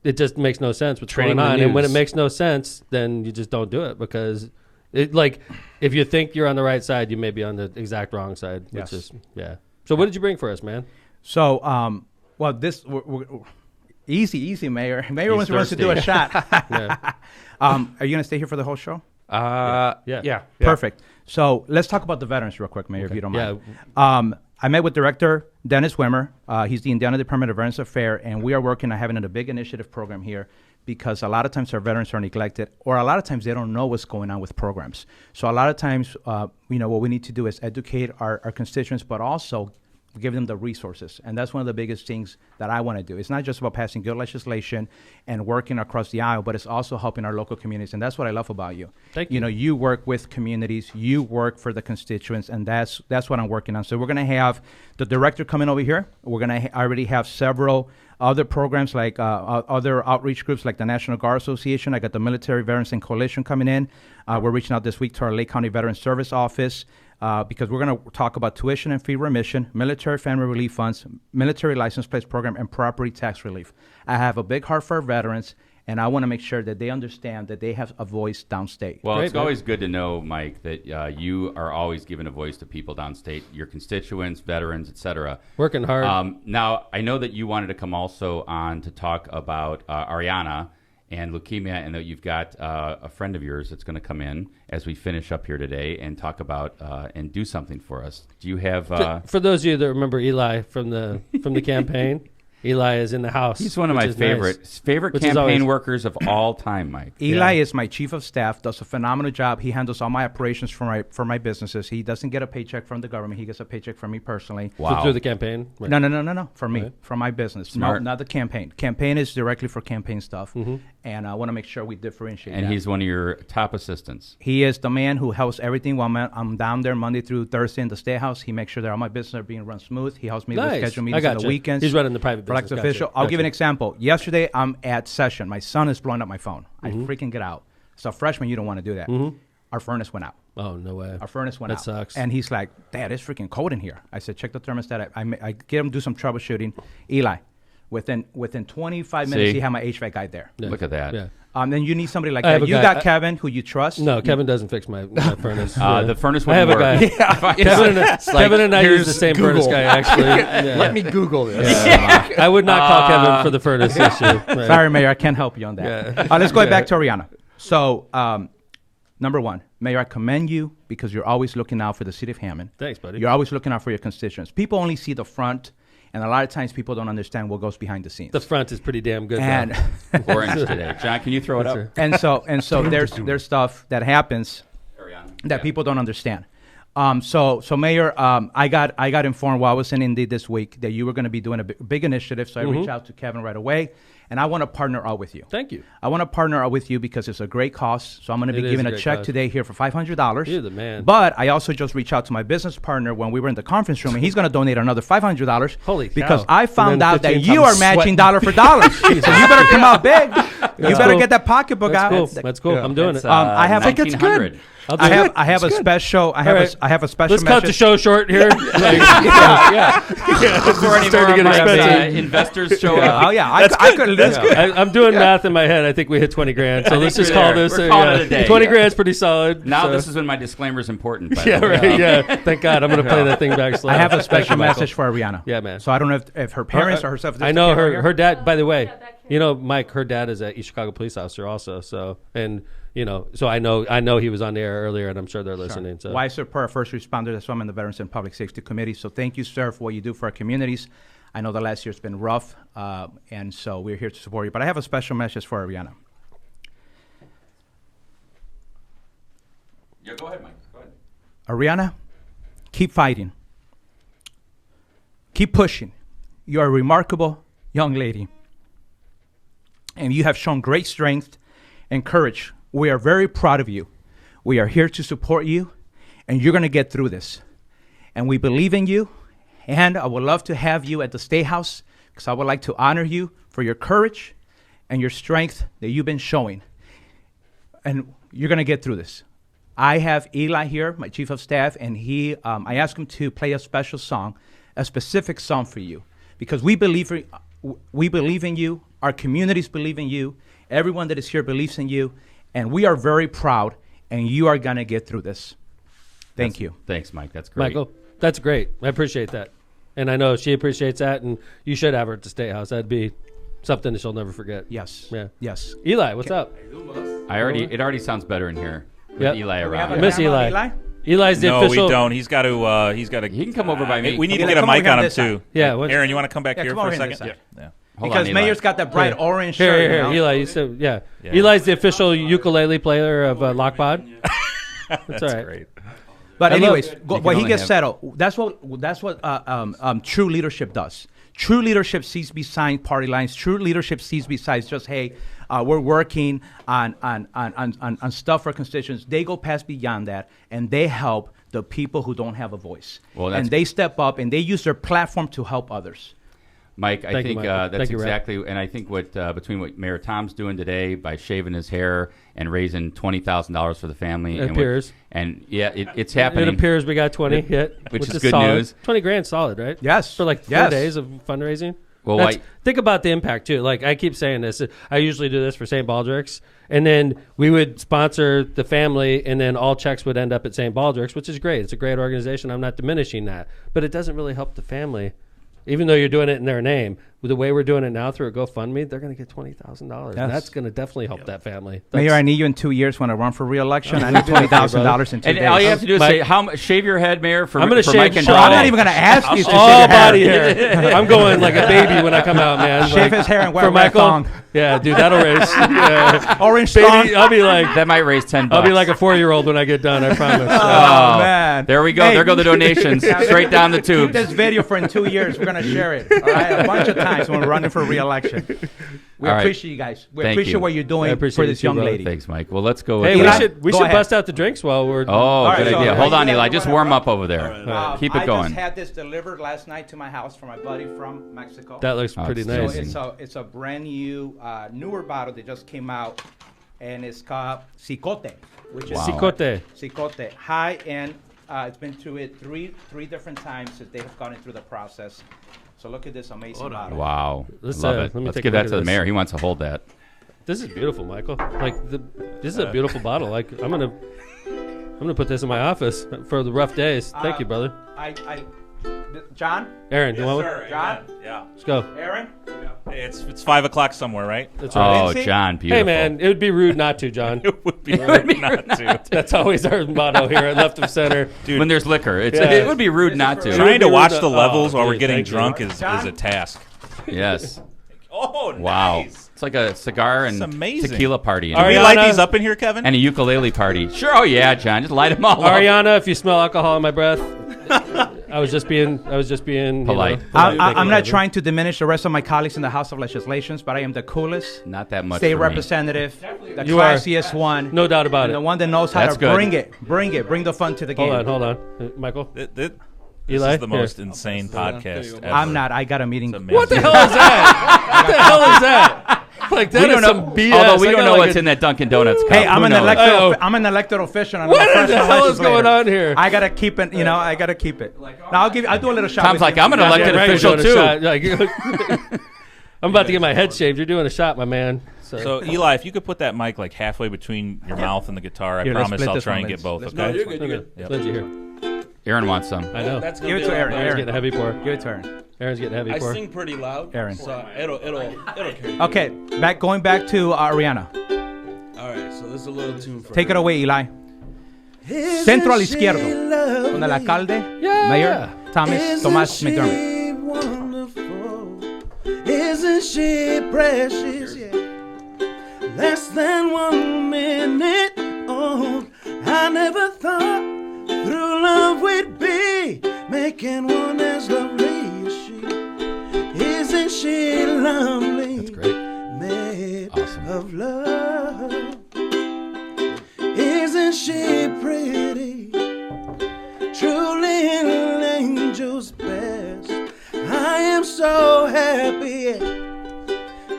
A: it just makes no sense what's
F: Trading
A: going
F: the
A: on. And when it
F: news.
A: makes no sense, then you just don't do it because if you think you're on the right side, you may be on the exact wrong side. Which
G: Yes.
A: is So what did you bring for us, man?
G: So, this easy, Mayor. Mayor
B: He's
G: wants to do a
B: thirsty.
G: shot.
A: Yeah.
G: Are you going to stay here for the whole show?
A: Yeah.
G: Perfect. So let's talk about the veterans real quick, Mayor, if you don't mind.
A: Yeah.
G: I met with Director Dennis Wimmer. He's the Indiana Department of Veterans Affairs, and we are working on having a big initiative program here because a lot of times our veterans are neglected, or a lot of times they don't know what's going on with programs. So a lot of times, what we need to do is educate our constituents, but also give them the resources. And that's one of the biggest things that I want to do. It's not just about passing good legislation and working across the aisle, but it's also helping our local communities. And that's what I love about you.
A: Thank you.
G: You work with communities, you work for the constituents, and that's what I'm working on. So we're going to have the director coming over here. We're going to already have several other programs like other outreach groups like the National Guard Association. I got the Military Veterans and Coalition coming in. We're reaching out this week to our Lake County Veteran Service Office. Because we're going to talk about tuition and fee remission, military family relief funds, military license plate program, and property tax relief. I have a big heart for veterans, and I want to make sure that they understand that they have a voice downstate.
B: Well,
A: Great,
B: it's
A: man.
B: always good to know, Mike, that you are always giving a voice to people downstate, your constituents, veterans, etc.
A: Working hard.
B: Now, I know that you wanted to come also on to talk about Ariana and leukemia, and that you've got a friend of yours that's going to come in as we finish up here today and talk about and do something for us. Do you have?
A: For those of you that remember Eli from the campaign, Eli is in the house.
B: He's one of
A: which
B: my
A: is nice.
B: favorite
A: Which is
B: campaign
A: always-
B: workers of all time, Mike.
G: Eli
A: Yeah.
G: is my chief of staff, does a phenomenal job. He handles all my operations for my businesses. He doesn't get a paycheck from the government. He gets a paycheck from me personally.
A: So through the campaign. Right.
G: No. For me,
A: Right.
G: from my business.
B: Smart.
G: No, not the campaign. Campaign is directly for campaign stuff, and I want to make sure we differentiate.
B: And
G: that.
B: he's one of your top assistants.
G: He is the man who helps everything while I'm down there Monday through Thursday in the State House. He makes sure that all my business are being run smooth. He helps me with
A: Nice.
G: schedule
A: I
G: meetings on the
A: gotcha.
G: weekends.
A: He's running the private
G: for elected
A: business. Gotcha.
G: official. I'll give you an
A: Gotcha.
G: example. Yesterday, I'm at session. My son is blowing up my phone. I freaking get out. So freshman, you don't want to do that. Our furnace went out.
A: Oh, no way.
G: Our furnace went
A: That
G: out.
A: sucks.
G: And he's like, Dad, it's freaking cold in here. I said, check the thermostat. I get him to do some troubleshooting. Eli, Within 25 minutes,
B: See?
G: he had my HVAC guy there.
A: Yeah.
B: Look at that.
A: Yeah.
G: Then you need somebody like
A: I have
G: that.
A: a
G: You
A: guy-
G: got Kevin, who you trust.
A: No, Kevin doesn't fix my furnace.
B: The furnace
A: I have
B: wouldn't
A: a
B: work.
A: guy. Kevin and I use the same furnace guy, actually. Yeah.
F: Let me Google this.
A: I would not call Kevin for the furnace issue. Right.
G: Sorry, Mayor, I can't help you on that.
A: Yeah.
G: Let's go back to Ariana. So, number one, Mayor, I commend you because you're always looking out for the city of Hammond.
A: Thanks, buddy.
G: You're always looking out for your constituents. People only see the front, and a lot of times people don't understand what goes behind the scenes.
A: The front is pretty damn good.
G: and
A: though.
B: Orange today. John, can you throw it up?
A: That's
G: and so there's stuff that happens
B: Ariana.
G: that people don't understand. So Mayor, I got informed while I was in Indy this week that you were going to be doing a big initiative. So I reached out to Kevin right away, and I want to partner up with you.
A: Thank you.
G: I want to partner up with you because it's a great cause. So I'm going to
A: It
G: be
A: is
G: giving
A: a
G: a
A: great
G: check
A: cause.
G: today here for $500.
A: You're the man.
G: But I also just reached out to my business partner when we were in the conference room, and he's going to donate another $500.
A: Holy cow.
G: Because I
A: And
G: found
A: then
G: out that
A: 15
G: you
A: times
G: are matching
A: sweating.
G: dollar for dollar. So you better come out big. You better
A: cool.
G: get that pocketbook
A: That's
G: out.
A: cool. That's cool. I'm doing
B: It's,
A: it.
G: I have- I think it's
B: 1900.
A: I'll do
G: I
A: it.
G: have a special. I have
A: right.
G: a I have a special.
A: Let's cut the
G: message.
A: show short here. yeah.
B: Before any
A: starting
B: more
A: to
B: of
A: get
B: my
A: expensive.
B: investors show up.
G: Oh yeah, I could. Let's go.
A: I'm doing math in my head. I think we hit 20 grand. So let's
B: think
A: just
B: we're
A: call
B: there.
A: this.
B: We're calling it a day.
A: 20 grand's pretty solid.
B: Now
A: so.
B: this is when my disclaimer is important. By
A: Yeah,
B: the way.
A: right. Yeah. Thank God. I'm going to play that thing back slow.
G: I have a
A: Thank you,
G: special
A: Michael.
G: message for Ariana.
A: Yeah, man.
G: So I don't know if her parents or herself.
A: I know her dad, by the way, you know, Mike, her dad is a East Chicago police officer also. So, and, you know, so I know he was on the air earlier, and I'm sure they're listening. So.
G: Why support first responders? That's why I'm in the Veterans and Public Safety Committee. So thank you, sir, for what you do for our communities. I know the last year's been rough, and so we're here to support you. But I have a special message for Ariana.
B: Yeah, go ahead, Mike. Go ahead.
G: Ariana, keep fighting. Keep pushing. You are a remarkable young lady. And you have shown great strength and courage. We are very proud of you. We are here to support you, and you're going to get through this. And we believe in you, and I would love to have you at the State House because I would like to honor you for your courage and your strength that you've been showing. And you're going to get through this. I have Eli here, my chief of staff, and I asked him to play a special song, a specific song for you, because we believe in you. Our communities believe in you. Everyone that is here believes in you, and we are very proud. And you are gonna get through this. Thank you.
B: Thanks, Mike. That's great.
A: Michael, that's great. I appreciate that. And I know she appreciates that, and you should have her at the State House. That'd be something that she'll never forget.
G: Yes.
A: Yeah.
G: Yes.
A: Eli, what's up?
B: It already sounds better in here with
A: Yep.
B: Eli
G: We have
B: around.
G: a
A: I miss
G: camera on
A: Eli. Eli's the
D: No,
A: official.
D: we don't. He's got to.
B: He can come over by me.
D: We need to
G: Okay,
D: get a
G: come over
D: mic
G: here
D: on
G: on
D: him
G: this side.
D: too.
A: Yeah, what-
D: Aaron, you want to come back
G: Yeah,
D: here
G: come
D: for
G: over
D: a
G: here on this
D: second?
G: side.
D: Yeah.
B: Hold
G: Because
B: on, Eli.
G: Mayor's got that bright
A: Here.
G: orange
A: Here,
G: shirt.
A: here,
G: you know?
A: Eli. You said, yeah.
D: Yeah.
A: Eli's the official ukulele player of Lockpod. That's all right.
D: Great.
G: But
A: I love-
G: anyways,
B: You
G: when
B: can
G: he
B: only
G: gets
B: have-
G: settled, that's what true leadership does. True leadership sees behind party lines. True leadership sees besides just, hey, we're working on stuff for constituents. They go past beyond that, and they help the people who don't have a voice.
B: Well, that's-
G: and they step up, and they use their platform to help others.
B: Mike, I
A: Thank you,
B: think
A: Michael.
B: that's
A: Thank you, Rep.
B: exactly, and I think what between what Mayor Tom's doing today by shaving his hair and raising $20,000 for the family,
A: It
B: and
A: appears.
B: It's happening.
A: It appears we got 20 hit,
B: which is
A: is
B: good
A: solid.
B: news.
A: 20 grand solid, right?
G: Yes.
A: For like 4
G: Yes.
A: days of fundraising.
B: Well,
A: That's-
B: why-
A: think about the impact too. Like I keep saying this, I usually do this for St. Baldrick's, and then we would sponsor the family, and then all checks would end up at St. Baldrick's, which is great. It's a great organization. I'm not diminishing that, but it doesn't really help the family, even though you're doing it in their name. With the way we're doing it now through a GoFundMe, they're going to get $20,000, and
G: Yes.
A: that's going to definitely help that family.
G: Mayor, I need you in 2 years when I run for re-election. I need $20,000 in 2
B: and
G: days.
B: all you have to do is
A: Mike-
B: say, "How much? Shave your head, Mayor." For
A: I'm gonna
B: for
A: shave-
B: Mike and
A: shave-
G: I'm
B: Donnie.
G: not even going to ask you to shave
A: all
G: your hair.
A: body hair. I'm going like a baby when I come out, man.
G: Shave
A: Like,
G: his hair and wear
A: for
G: a red
A: Michael.
G: thong.
A: Yeah, dude, that'll raise. Yeah.
G: Orange
A: Baby,
G: thong.
A: I'll be like
B: That might raise $10.
A: I'll be like a 4-year-old when I get done. I promise.
G: Oh, man.
B: There we go.
G: Hey.
B: There go the donations straight down the
G: Keep
B: tubes.
G: this video for in 2 years. We're going to share it. All right, a bunch of times when we're running for re-election. We
B: All right.
G: appreciate you guys. We
B: Thank
G: appreciate
B: you.
G: what you're
A: I
G: doing
A: appreciate
G: for
A: you
G: this
A: too,
G: young
A: brother.
G: lady.
B: Thanks, Mike. Well, let's go.
A: Hey,
B: with
A: we
G: Eli,
A: should
G: go ahead.
A: bust out the drinks while we're.
B: Oh,
G: right,
B: good
G: so-
B: idea. Hold on,
G: Eli,
B: Eli.
G: you
B: Just
G: wanna
B: warm
G: rub?
B: up over there. Keep it
G: I
B: going.
G: just had this delivered last night to my house from my buddy from Mexico.
A: That looks
B: Oh,
A: pretty
B: it's
A: nice.
G: So
B: amazing.
G: it's a brand new, newer bottle that just came out, and it's called Cicote, which is
B: Wow.
A: Cicote.
G: Cicote, high end. It's been through it three different times that they have gone through the process. So look at this amazing bottle.
B: Wow.
A: Let's,
B: Love
A: let
B: it.
A: me
B: Let's
A: take
B: give
A: a
B: that
A: look
B: to
A: at
B: the
A: this.
B: mayor. He wants to hold that.
A: This is beautiful, Michael. This is a beautiful bottle. Like I'm gonna put this in my office for the rough days. Thank you, brother.
G: John?
A: Aaron, you want one?
D: Sir,
G: John?
D: Yeah.
A: Let's go.
G: Aaron?
D: Hey, it's 5 o'clock somewhere, right?
A: That's right.
B: Oh,
G: Lindsay?
B: John, beautiful.
A: Hey, man, it would be rude not to, John.
D: It would be rude not to.
A: That's always our motto here at Left of Center.
D: Dude,
B: When there's liquor,
A: Yeah.
B: it would be rude not to.
D: trying to
A: Rude
D: watch
A: to-
D: the levels
A: oh,
D: while we're
A: dude,
D: getting
A: thank you.
D: drunk is a task.
B: Yes.
D: Oh,
B: Wow.
D: nice.
B: It's like a cigar and
D: That's amazing.
B: tequila party.
D: Can we
A: Ariana-
D: light these up in here, Kevin?
B: And a ukulele party. Sure. Oh, yeah, John. Just light them all up.
A: Ariana, if you smell alcohol in my breath, I was just being
B: Polite.
G: I'm not trying to diminish the rest of my colleagues in the House of Legislations, but I am the coolest
B: Not that much
G: state
B: for me.
G: representative, the
A: You are.
G: classiest one,
A: No doubt about
G: and the
A: it.
G: one that knows how
B: That's
G: to
B: good.
G: bring the fun to the game.
A: Hold on, Michael.
D: This
A: Eli,
D: is the
A: here.
D: most insane podcast ever.
G: I'm not. I got a meeting.
D: It's amazing.
A: What the hell is that? What the hell is that? Like that
B: We
A: is
B: don't
A: some
B: know.
A: BS.
B: Although we
A: I
B: don't
A: got
B: know
A: like
B: what's
A: a-
B: in that Dunkin' Donuts cup.
G: Hey, I'm
B: Who
G: an
B: knows?
G: elected official. And I'm
A: What
G: a
A: the
G: professional
A: hell is
G: legislator.
A: going on here?
G: I gotta keep it. I gotta keep it. Now I'll do a little shot.
B: Tom's
G: with
B: like,
G: you.
B: I'm an
A: Yeah,
B: elected
A: right, you're
B: official
A: doing a
B: too.
A: shot. Like, I'm about to get my head shaved. You're doing a shot, my man.
D: So, Eli, if you could put that mic like halfway between your mouth and the guitar, I
G: Here, let's
D: promise
G: split
D: I'll
G: this
D: try
G: one,
D: and get
G: Linz.
D: both,
E: Let's
D: okay?
E: go. You're good. You're good.
D: Yep.
A: Lindsay here.
B: Aaron wants some.
A: I know.
E: That's
G: Give
E: gonna
G: it
E: be
G: to Aaron.
E: a-
A: Aaron's getting a heavy pour.
G: Give it to Aaron.
A: Aaron's getting a heavy
E: I
A: pour.
E: sing pretty loud.
G: Aaron.
E: So it'll carry.
G: Okay, going back to Ariana.
E: All right. So this is a little tune for
G: Take it away, Eli. Centro al izquierdo. Con el alcalde, Mayor Tomás McDermott.
E: Wonderful. Isn't she precious? Yeah. Less than 1 minute old. I never thought through love we'd be making one as lovely as she. Isn't she lovely?
B: That's great.
E: Made
B: Awesome.
E: of love. Isn't she pretty? Truly an angel's best. I am so happy.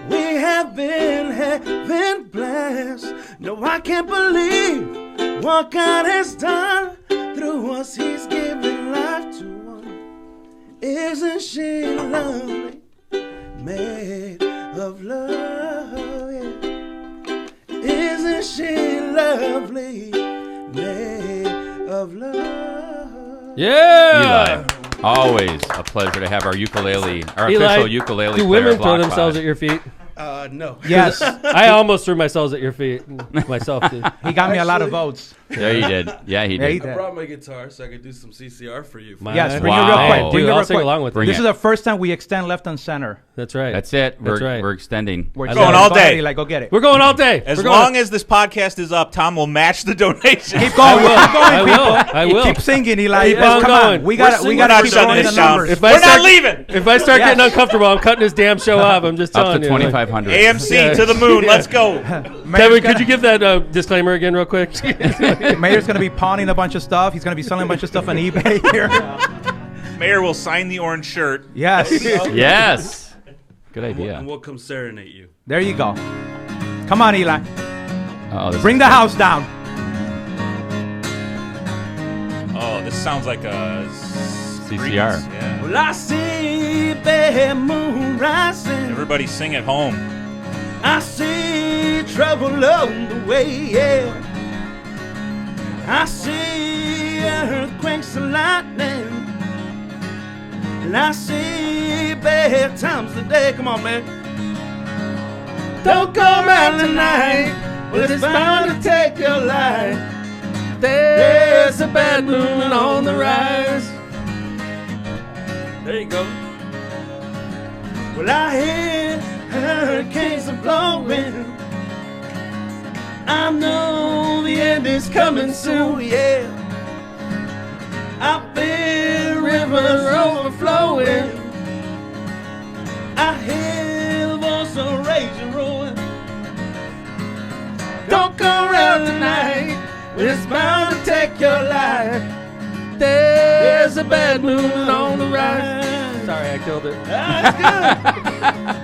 E: We have been heaven blessed. No, I can't believe what God has done through us. He's given life to one. Isn't she lovely? Made of love. Yeah. Isn't she lovely? Made of love.
A: Yeah.
B: Eli. Always a pleasure to have our ukulele, our
A: Eli,
B: official ukulele
A: do
B: player.
A: women throw
B: Block
A: themselves
B: Pod.
A: at your feet?
E: No.
G: Yes,
A: I almost threw myself at your feet. Myself did.
G: he got me a lot of
E: Actually-
G: votes.
B: Yeah, he did. Yeah, he
G: Yeah, he
B: did.
G: did.
E: I brought my guitar so I could do some CCR for you.
G: Yes, bring
B: Wow.
G: it real quick.
B: Dude,
G: Bring it
A: I'll
G: real
A: sing
G: quick.
A: along with
B: Bring
A: you.
G: This
B: it.
G: is the first time we extend left and center.
A: That's right.
B: That's it.
A: That's
B: We're
A: right.
B: we're extending.
G: We're
A: Going
G: extending.
D: all
G: Go ahead,
D: day.
G: Eli, go get it.
A: We're going all day.
D: As
A: We're going.
D: long as this podcast is up, Tom will match the donation.
G: Keep going. Keep
A: I
G: going,
A: will.
G: people.
A: I will.
G: Keep singing, Eli.
A: Keep
G: Let's-
A: on
G: come
A: going.
G: on. We
D: We're
G: got
D: not
G: to keep
D: shutting
G: growing the
D: this down.
G: numbers.
A: If I
D: We're
A: start-
D: not leaving.
A: If I start
G: Yes.
A: getting uncomfortable, I'm cutting this damn show off. I'm just
B: Up
A: telling
B: to
A: you.
B: 2,500.
D: AMC to the moon. Let's go.
A: Kevin, could you give that disclaimer again real quick?
G: Mayor's going to be pawning a bunch of stuff. He's going to be selling a bunch of stuff on eBay here.
D: Mayor will sign the orange shirt.
G: Yes.
B: Yes. Good
E: And
B: idea.
E: we'll come serenade you.
G: There you go. Come on, Eli.
B: Oh, this
G: Bring
B: is
G: the
B: good.
G: house down.
D: Oh, this sounds like a
B: CCR.
D: Yeah.
E: Well, I see the moon rising.
D: Everybody sing at home.
E: I see trouble on the way, yeah. I see earthquakes and lightning. And I see bad times today. Come on, man. Don't go around tonight. Well, it's bound to take your life. There's a bad moon on the rise. There you go. Well, I hear hurricanes are blowing. I know the end is coming soon, yeah. I feel rivers overflowing. I hear the voice of rage and roaring. Don't go around tonight. It's bound to take your life. There's a bad moon on the rise.
A: Sorry, I killed it.
E: That's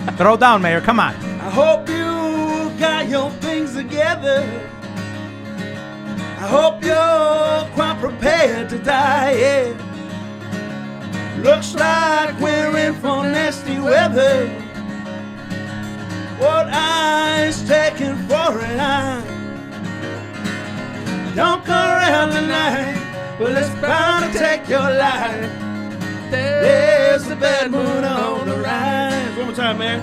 E: good.
G: Throw down, Mayor. Come on.
E: I hope you got your things together. I hope you're quite prepared to die, yeah. Looks like we're in for nasty weather. What eye's taken for an eye. Don't come around tonight. Well, it's bound to take your life. There's a bad moon on the rise. One more time, man.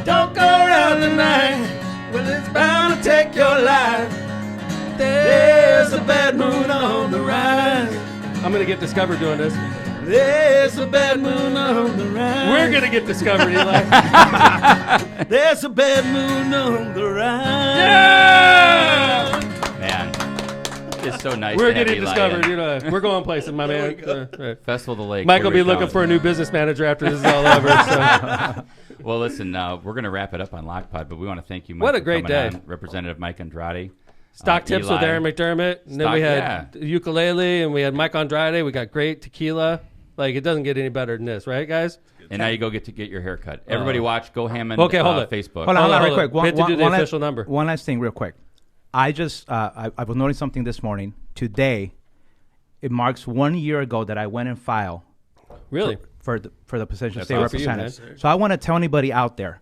E: Don't go around tonight. Well, it's bound to take your life. There's a bad moon on the rise.
A: I'm gonna get discovered doing this.
E: There's a bad moon on the rise.
A: We're gonna get discovered, Eli.
E: There's a bad moon on the rise.
A: Yeah!
B: Man, it's so nice.
A: We're
B: to have
A: getting
B: Eli
A: discovered.
B: in.
A: You know, we're going places, my man. Right.
B: Festival of the Lake.
A: Mike will
B: here
A: be
B: it
A: looking
B: comes.
A: for a new business manager after this is all over. So.
B: Well, listen, we're going to wrap it up on Lockpod, but we want to thank you, Mike.
A: What a
B: for
A: great
B: coming
A: day.
B: on. Representative Mike Andrade.
A: Stock tips
B: Eli.
A: with Aaron McDermott. And then we had ukulele, and we had Mike Andrade. We got great tequila. Like, it doesn't get any better than this, right, guys?
B: And now you go get your haircut. Everybody watch Go Hammond
A: Okay, hold it.
B: Facebook.
G: Hold on, real quick.
A: We have to do the official number.
G: One last thing, real quick. I just I was noting something this morning. Today, it marks 1 year ago that I went and filed
A: Really?
G: for the position of
A: That's
G: state
A: awesome for you,
G: representative. So I want to tell anybody out there: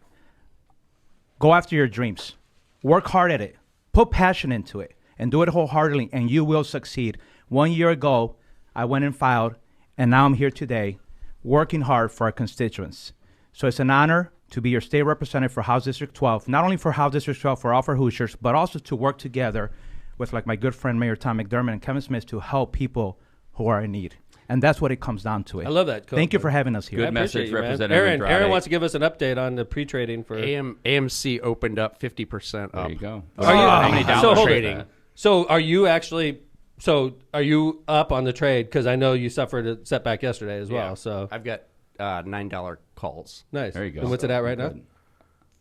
G: go after your dreams, work hard at it, put passion into it, and do it wholeheartedly, and you will succeed. 1 year ago, I went and filed, and now I'm here today, working hard for our constituents. So it's an honor to be your state representative for House District 12, not only for House District 12 for all for Hoosiers, but also to work together with like my good friend Mayor Tom McDermott and Kevin Smith to help people who are in need. And that's what it comes down to.
A: I love that. Cool.
G: Thank you for having us here.
B: Good
A: I appreciate
B: message,
A: you, man.
B: Representative Andrade.
A: Aaron wants to give us an update on the pre-trading for...
F: AMC opened up 50% up.
B: There you go.
A: Are you,
F: How many
A: so
F: dollars
A: hold
F: trading?
A: it. So are you actually... So are you up on the trade? Because I know you suffered a setback yesterday as well.
F: Yeah.
A: So
F: I've got $9 calls.
A: nice.
B: There you go.
A: And what's it at right now?
B: Good.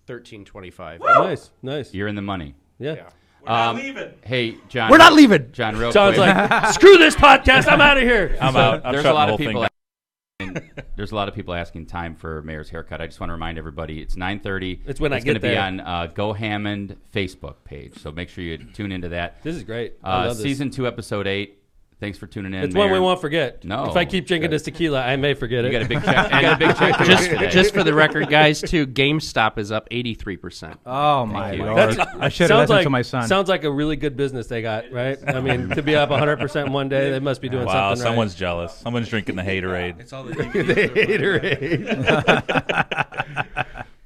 F: $13.25.
A: Nice.
B: You're in the money.
A: Yeah.
D: We're not leaving.
B: Hey, John.
G: We're not leaving.
B: John, real
A: John's
B: quick.
A: like, screw this podcast. I'm out of here.
D: I'm out. I'm
B: There's a
D: shutting
B: lot
D: the
B: of
D: whole
B: people.
D: thing
B: There's a lot of people asking time for Mayor's haircut. I just want to remind everybody it's 9:30.
A: It's when I
B: It's
A: get
B: going to be
A: there.
B: on Go Hammond Facebook page, so make sure you tune into that.
A: This is great. I love this.
B: Season 2, episode 8. Thanks for tuning in.
A: It's one we
B: Mayor.
A: won't forget.
B: No,
A: If I keep drinking
B: good.
A: this tequila, I may forget
B: You
A: it.
B: got a big check. You got a big check to write today.
F: Just for the record, guys, too, GameStop is up 83%.
G: Oh, my
B: you.
G: Lord.
A: That's-
G: I should have
A: sounds
G: listened
A: like,
G: to my son.
A: Sounds like a really good business they got, right? I mean, to be up 100% in one day, they must be doing
D: Wow,
A: something
D: someone's jealous. Someone's drinking the haterade.
H: It's all the
A: right. Haterade.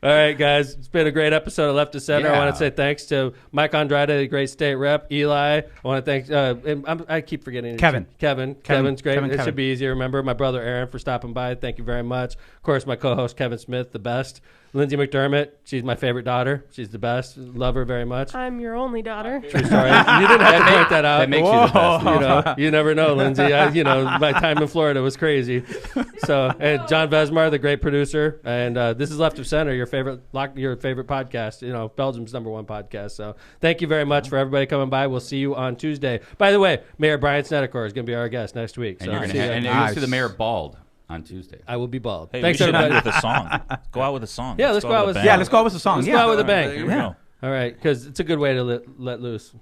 A: All right, guys. It's been a great episode of Left to Center. I
B: Yeah.
A: want to say thanks to Mike Andrade, the great state rep, Eli. I want to thank, I keep forgetting.
G: Kevin.
A: Kevin's great.
G: Kevin,
A: It
G: Kevin.
A: should be easier. Remember, my brother Aaron for stopping by. Thank you very much. Of course, my co-host Kevin Smith, the best. Lindsay McDermott, she's my favorite daughter. She's the best. Love her very much.
C: I'm your only daughter.
A: True story. You didn't have to point that out.
B: That makes you the best.
A: You know, you never know, Lindsay. My time in Florida was crazy. So, and John Vesmar, the great producer, and this is Left of Center, your favorite podcast. You know, Belgium's #1 podcast. So, thank you very much for everybody coming by. We'll see you on Tuesday. By the way, Mayor Brian Snedeker is going to be our guest next week.
B: And
A: So,
B: you're going
A: see
B: to
A: you
B: and
A: then.
B: you'll see the mayor bald on Tuesday.
A: I will be bald.
D: Hey,
A: Thanks,
D: we should
A: everybody.
D: end with a song. Go out with a song.
A: Yeah, let's go out with-
D: a
G: Yeah,
D: bang.
G: let's go out with the song.
A: Let's
G: yeah.
A: go out with a bang.
D: Here we
G: Yeah.
D: go.
A: All right, because it's a good way to let loose.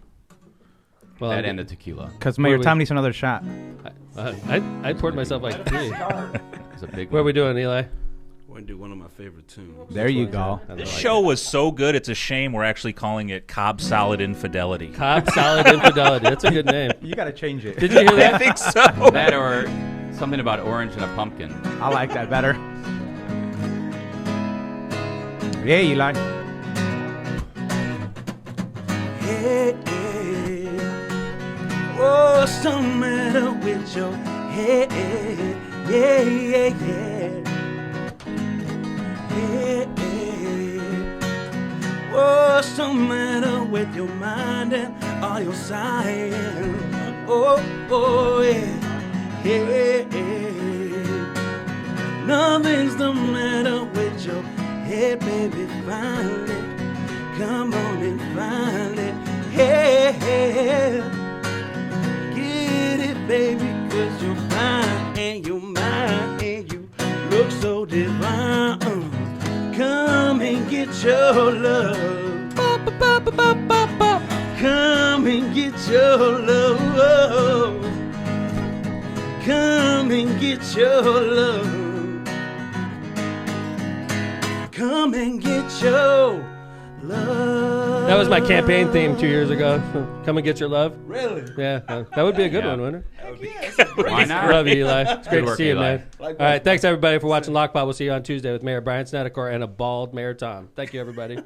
A: Well,
B: That and the tequila.
G: Because Mayor
A: we-
G: Tom needs another shot.
A: I poured myself like 3.
B: It's a big
A: What are
B: one.
A: we doing, Eli?
H: We're going to do one of my favorite tunes.
G: There you go.
D: This show was so good, it's a shame we're actually calling it Cobb Salad Infidelity.
A: Cobb Salad Infidelity. That's a good name.
G: You got to change it.
A: Did you hear that?
D: I think so.
B: That or something about orange and a pumpkin.
G: I like that better. Yeah, Eli.
E: Hey, hey. Oh, some matter with your head. Yeah, yeah, yeah. Hey, hey. Oh, some matter with your mind and all your science. Oh, oh, yeah. Hey, hey. Nothing's the matter with your head, baby. Find it. Come on and find it. Hey, hey. Get it, baby, 'cause you're fine and you're mine and you look so divine. Come and get your love. Come and get your love. Come and get your love. Come and get your love.
A: That was my campaign theme 2 years ago. Come and get your love.
E: Really?
A: Yeah, that would be a good one, wouldn't it?
B: Why not?
A: Love you, Eli. It's great to
B: work,
A: see you,
B: Eli.
A: man. All right, thanks everybody for watching Lockpot. We'll see you on Tuesday with Mayor Brian Snedeker and a bald Mayor Tom. Thank you, everybody.